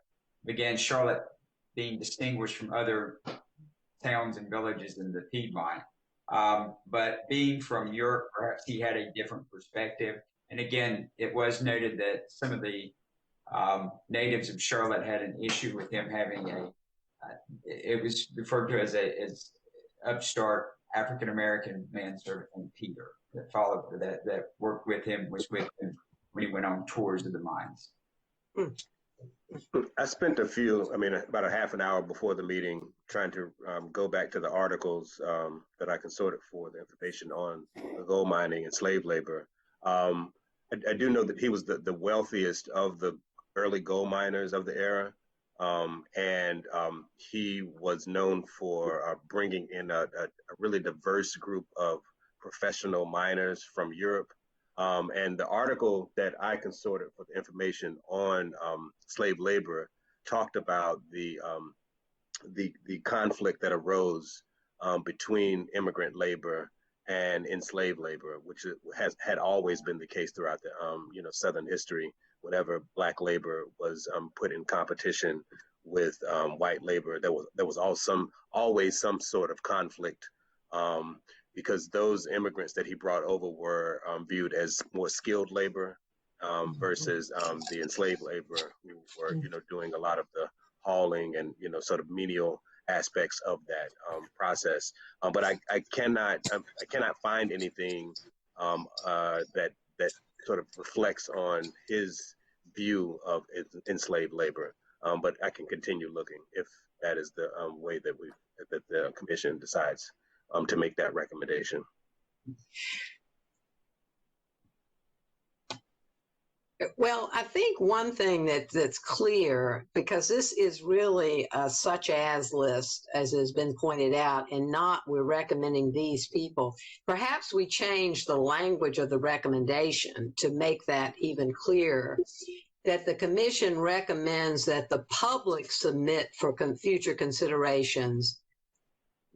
began Charlotte being distinguished from other towns and villages in the Piedmont. But being from Europe, perhaps he had a different perspective. And again, it was noted that some of the natives of Charlotte had an issue with him having it was referred to as upstart African American manservant named Peter that followed that worked with him, was with him when he went on tours of the mines. I spent about a half an hour before the meeting trying to go back to the articles that I consorted for the information on the gold mining and slave labor. I do know that he was the wealthiest of the early gold miners of the era. And he was known for bringing in a really diverse group of professional miners from Europe. And the article that I consorted for the information on slave labor talked about the conflict that arose between immigrant labor and enslaved labor, which had always been the case throughout the Southern history. Whenever Black labor was put in competition with white labor, there was always some sort of conflict, because those immigrants that he brought over were viewed as more skilled labor versus the enslaved labor, who were doing a lot of the hauling and sort of menial aspects of that process. But I cannot find anything that sort of reflects on his view of enslaved labor. But I can continue looking if that is the way that the commission decides to make that recommendation. Well, I think one thing that's clear, because this is really a such as list, as has been pointed out, and not we're recommending these people. Perhaps we change the language of the recommendation to make that even clearer, that the commission recommends that the public submit for future considerations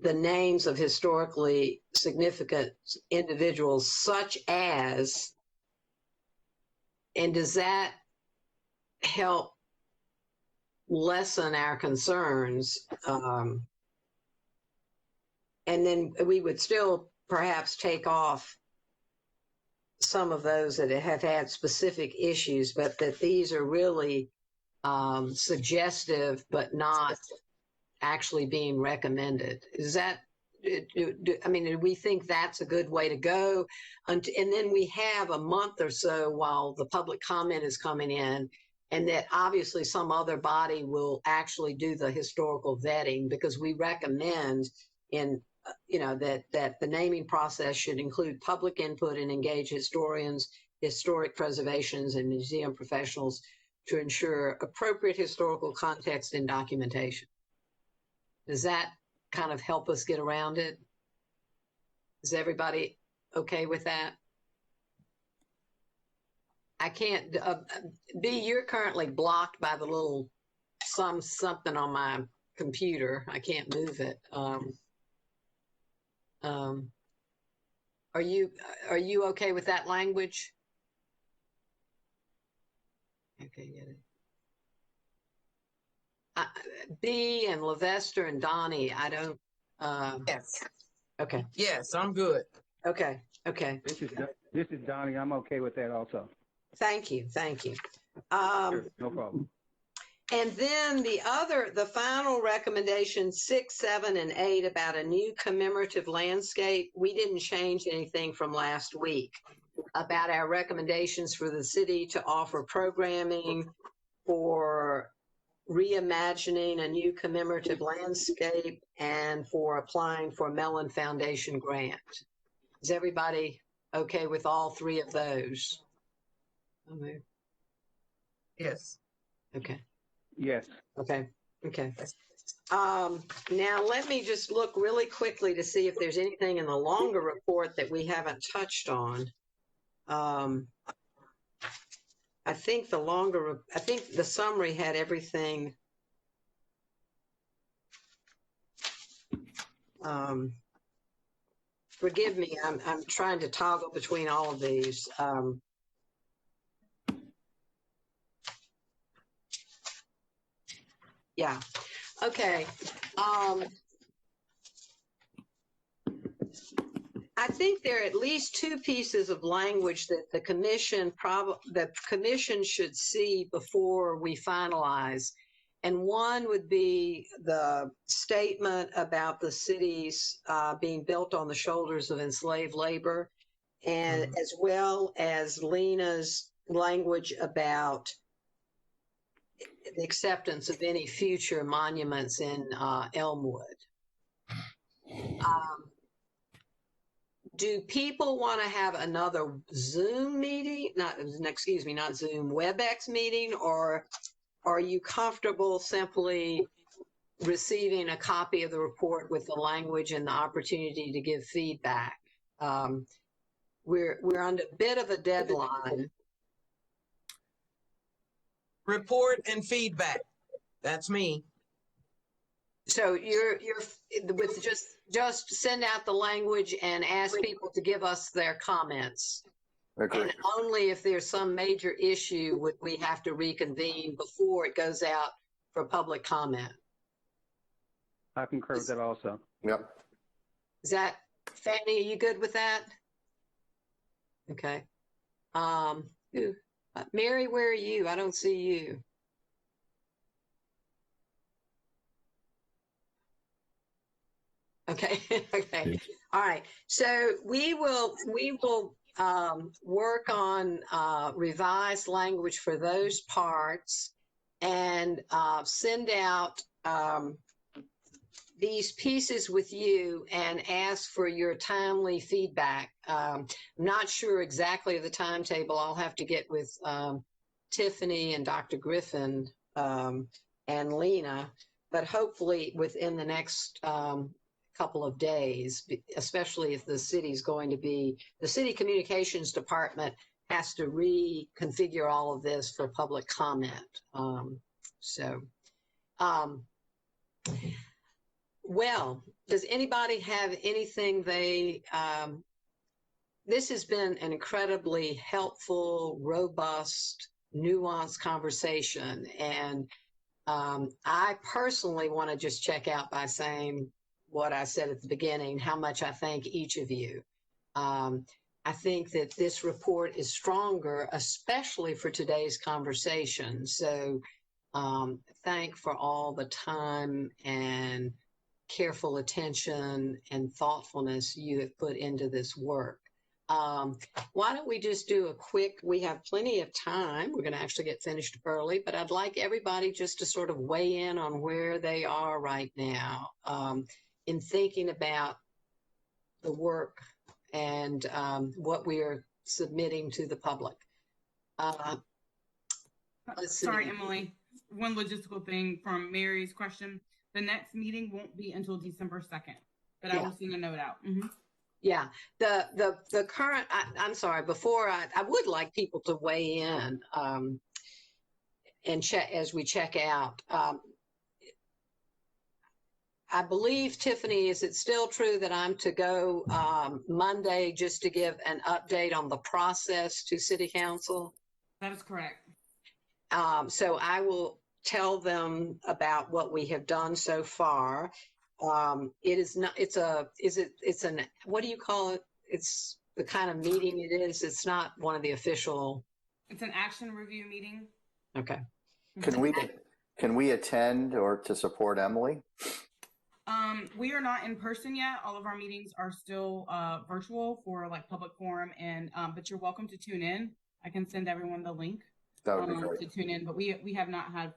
the names of historically significant individuals such as. And does that help lessen our concerns? And then we would still perhaps take off some of those that have had specific issues, but that these are really suggestive, but not actually being recommended. Is that, do we think that's a good way to go? And then we have a month or so while the public comment is coming in, and that obviously some other body will actually do the historical vetting, because we recommend that the naming process should include public input and engage historians, historic preservations, and museum professionals to ensure appropriate historical context and documentation. Does that kind of help us get around it? Is everybody okay with that? I can't, B, you're currently blocked by the little something on my computer. I can't move it. Are you okay with that language? Okay, get it. B and Levester and Donnie, I don't. Yes. Okay. Yes, I'm good. Okay. Okay. This is Donnie. I'm okay with that also. Thank you. Thank you. Sure, no problem. And then the final recommendation, 6, 7, and 8 about a new commemorative landscape. We didn't change anything from last week about our recommendations for the city to offer programming for reimagining a new commemorative landscape and for applying for a Mellon Foundation grant. Is everybody okay with all three of those? Yes. Okay. Yes. Okay. Okay. Now let me just look really quickly to see if there's anything in the longer report that we haven't touched on. I think the summary had everything. Forgive me, I'm trying to toggle between all of these. Yeah. Okay. I think there are at least two pieces of language that the commission should see before we finalize. And one would be the statement about the cities being built on the shoulders of enslaved labor, and as well as Lena's language about the acceptance of any future monuments in Elmwood. Do people want to have another Zoom meeting? Not Zoom, WebEx meeting, or are you comfortable simply receiving a copy of the report with the language and the opportunity to give feedback? We're under a bit of a deadline. Report and feedback. That's me. So you're with just send out the language and ask people to give us their comments. Agree. And only if there's some major issue would we have to reconvene before it goes out for public comment. I concur with that also. Yep. Is that, Fanny, are you good with that? Okay. Mary, where are you? I don't see you. Okay. Okay. All right. So we will work on revised language for those parts and send out these pieces with you and ask for your timely feedback. I'm not sure exactly the timetable. I'll have to get with Tiffany and Dr. Griffin and Lena, but hopefully within the next couple of days, especially if the city communications department has to reconfigure all of this for public comment. Well, does anybody have anything this has been an incredibly helpful, robust, nuanced conversation. And I personally want to just check out by saying what I said at the beginning, how much I thank each of you. I think that this report is stronger, especially for today's conversation. So thank for all the time and careful attention and thoughtfulness you have put into this work. Why don't we just do a quick, we have plenty of time. We're going to actually get finished early, but I'd like everybody just to sort of weigh in on where they are right now in thinking about the work and what we are submitting to the public. Sorry, Emily. One logistical thing from Mary's question. The next meeting won't be until December 2nd, but I will send a note out. Mm-hmm. Yeah, the current, I'm sorry, before I would like people to weigh in and check as we check out. I believe, Tiffany, is it still true that I'm to go Monday just to give an update on the process to City Council? That is correct. So I will tell them about what we have done so far. It is not, it's an, what do you call it? It's the kind of meeting it is? It's not one of the official. It's an action review meeting. Okay. Can we attend or to support Emily? We are not in person yet. All of our meetings are still virtual for like public forum, and but you're welcome to tune in. I can send everyone the link That would be great. to tune in. But we have not had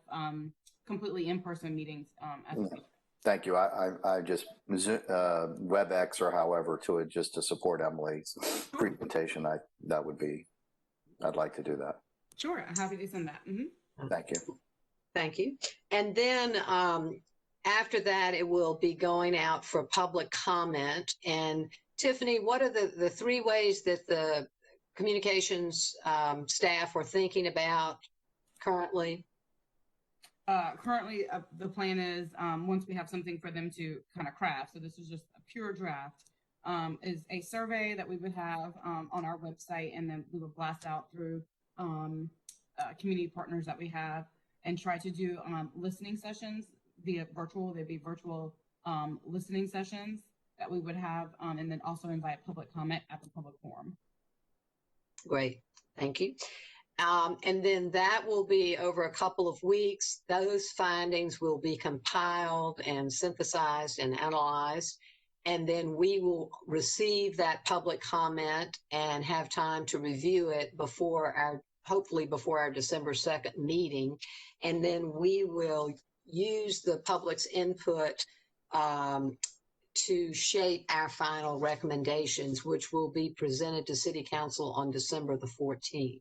completely in-person meetings as of yet. Thank you. I just WebEx or however to it just to support Emily's presentation. I'd like to do that. Sure, I'm happy to send that. Thank you. Thank you. And then after that, it will be going out for public comment. And Tiffany, what are the three ways that the communications staff are thinking about currently? Currently, the plan is once we have something for them to kind of craft, so this is just a pure draft, is a survey that we would have on our website, and then we would blast out through community partners that we have and try to do listening sessions via virtual. They'd be virtual listening sessions that we would have, and then also invite public comment at the public forum. Great, thank you. And then that will be over a couple of weeks. Those findings will be compiled and synthesized and analyzed. And then we will receive that public comment and have time to review it hopefully before our December 2nd meeting. And then we will use the public's input to shape our final recommendations, which will be presented to City Council on December the 14th.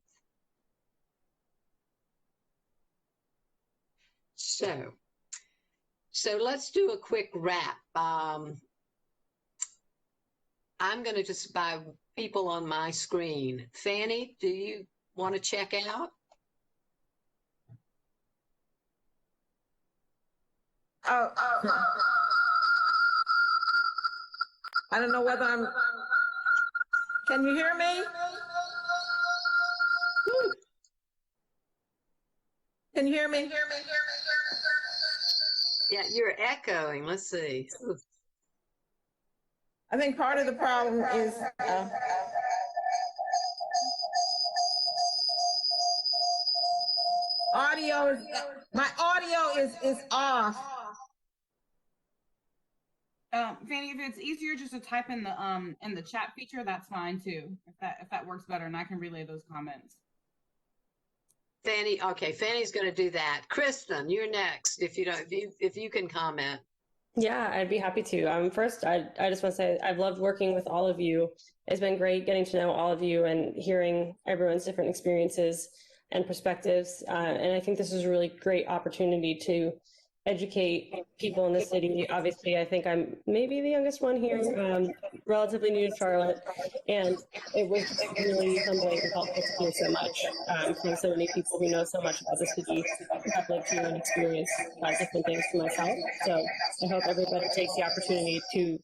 So let's do a quick wrap. I'm going to just by people on my screen. Fanny, do you want to check out? I don't know whether I'm. Can you hear me? Can you hear me? Yeah, you're echoing. Let's see. I think part of the problem is audio. My audio is off. Fanny, if it's easier just to type in the chat feature, that's fine too. If that works better, and I can relay those comments. Fanny, okay, Fanny's going to do that. Kristen, you're next. If you can comment. Yeah, I'd be happy to. First, I just want to say I've loved working with all of you. It's been great getting to know all of you and hearing everyone's different experiences and perspectives. And I think this is a really great opportunity to educate people in the city. Obviously, I think I'm maybe the youngest one here, relatively new to Charlotte, and it was really humbling and helpful to hear so much from so many people who know so much about the city, who have lived through and experienced different things for myself. So I hope everybody takes the opportunity to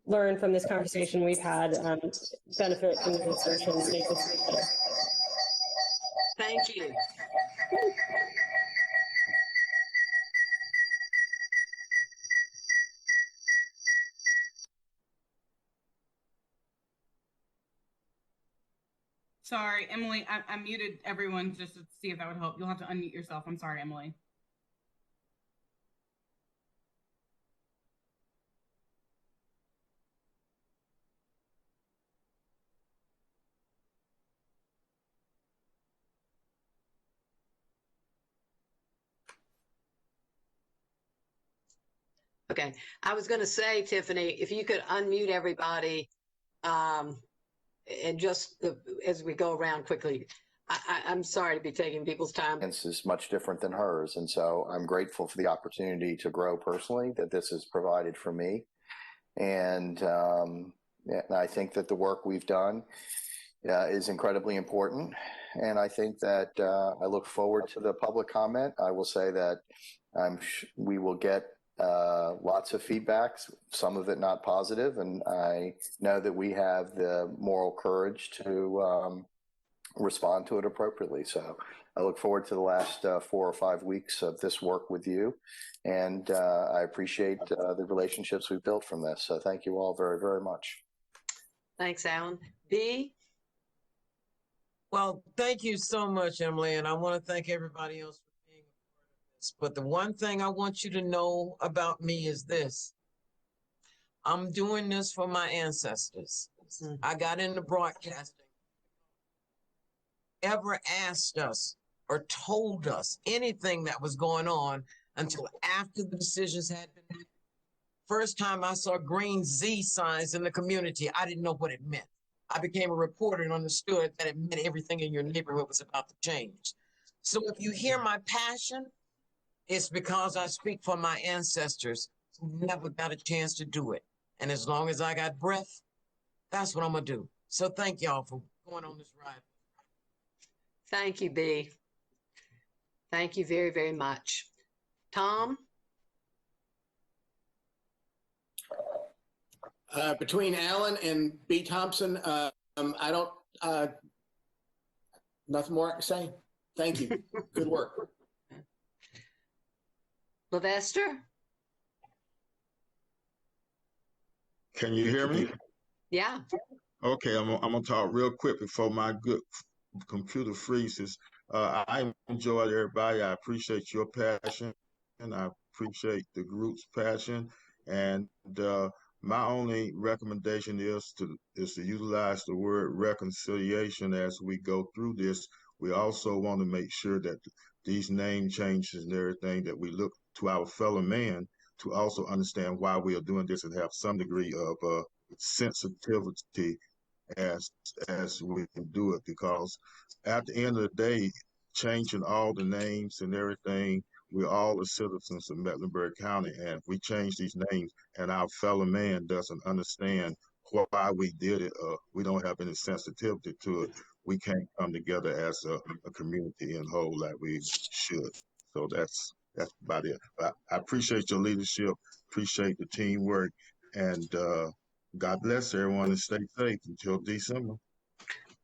learn from this conversation we've had, benefit from the research, and make this better. Thank you. Sorry, Emily, I muted everyone just to see if that would help. You'll have to unmute yourself. I'm sorry, Emily. Okay, I was going to say, Tiffany, if you could unmute everybody and just as we go around quickly. I'm sorry to be taking people's time. This is much different than hers. And so I'm grateful for the opportunity to grow personally that this has provided for me. And I think that the work we've done is incredibly important. And I think that I look forward to the public comment. I will say that we will get lots of feedbacks, some of it not positive. And I know that we have the moral courage to respond to it appropriately. So I look forward to the last 4 or 5 weeks of this work with you. And I appreciate the relationships we've built from this. So thank you all very, very much. Thanks, Alan. B? Well, thank you so much, Emily, and I want to thank everybody else for being a part of this. But the one thing I want you to know about me is this. I'm doing this for my ancestors. I got into broadcasting. Ever asked us or told us anything that was going on until after the decisions had been made. First time I saw green Z signs in the community, I didn't know what it meant. I became a reporter and understood that it meant everything in your neighborhood was about to change. So if you hear my passion, it's because I speak for my ancestors who never got a chance to do it. And as long as I got breath, that's what I'm gonna do. So thank y'all for going on this ride. Thank you, B. Thank you very, very much. Tom? Between Alan and B. Thompson, I don't, nothing more I can say. Thank you. Good work. Levester? Can you hear me? Yeah. Okay, I'm gonna talk real quick before my good computer freezes. I enjoyed everybody. I appreciate your passion, and I appreciate the group's passion. And my only recommendation is to utilize the word reconciliation as we go through this. We also want to make sure that these name changes and everything, that we look to our fellow man to also understand why we are doing this and have some degree of sensitivity as we do it, because at the end of the day, changing all the names and everything, we're all the citizens of Mecklenburg County, and if we change these names and our fellow man doesn't understand why we did it, we don't have any sensitivity to it, we can't come together as a community in whole like we should. So that's about it. I appreciate your leadership, appreciate the teamwork, and God bless everyone and stay safe until December.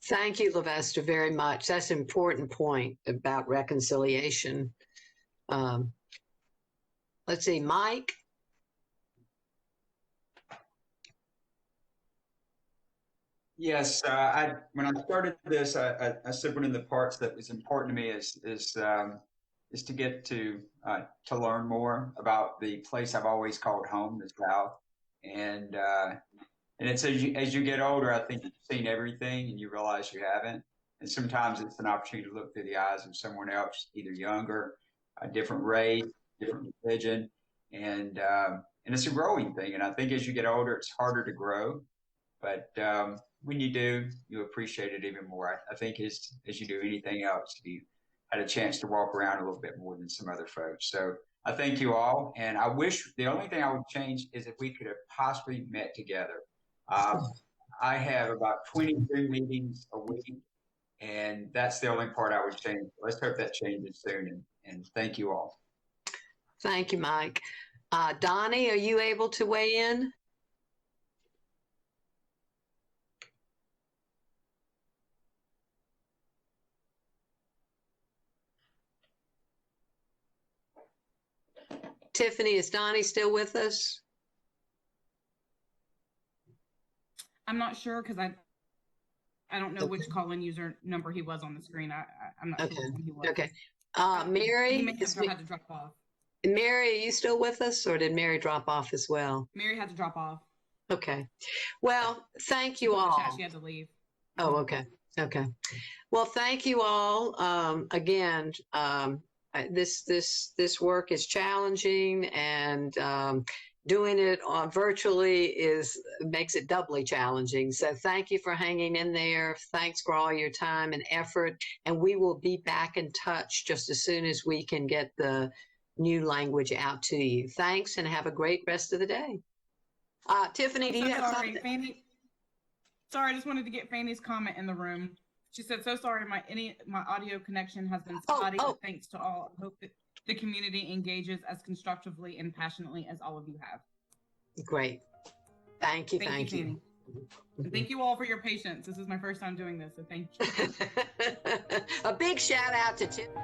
Thank you, Levester, very much. That's an important point about reconciliation. Let's see, Mike? Yes, when I started this, I said one of the parts that was important to me is to get to learn more about the place I've always called home, the South, and it's as you get older, I think you've seen everything and you realize you haven't, and sometimes it's an opportunity to look through the eyes of someone else, either younger, a different race, different religion, and it's a growing thing. And I think as you get older, it's harder to grow, but when you do, you appreciate it even more. I think as you do anything else, you had a chance to walk around a little bit more than some other folks. So I thank you all. And I wish the only thing I would change is if we could have possibly met together. I have about 23 meetings a week, and that's the only part I would change. Let's hope that changes soon. And thank you all. Thank you, Mike. Donnie, are you able to weigh in? Tiffany, is Donnie still with us? I'm not sure because I don't know which call-in user number he was on the screen. I'm not sure which one he was. Okay. Mary? He may have had to drop off. Mary, are you still with us, or did Mary drop off as well? Mary had to drop off. Okay. Well, thank you all. She had to leave. Oh, okay. Okay. Well, thank you all. Again, this work is challenging, and doing it virtually makes it doubly challenging. So thank you for hanging in there. Thanks for all your time and effort. And we will be back in touch just as soon as we can get the new language out to you. Thanks, and have a great rest of the day. Tiffany, do you have something? Fanny, sorry, I just wanted to get Fanny's comment in the room. She said, "So sorry, my audio connection has been spotty. But thanks to all. I hope that the community engages as constructively and passionately as all of you have." Great. Thank you. Thank you. Fanny. And thank you all for your patience. This is my first time doing this, so thank you. A big shout out to Tiffany.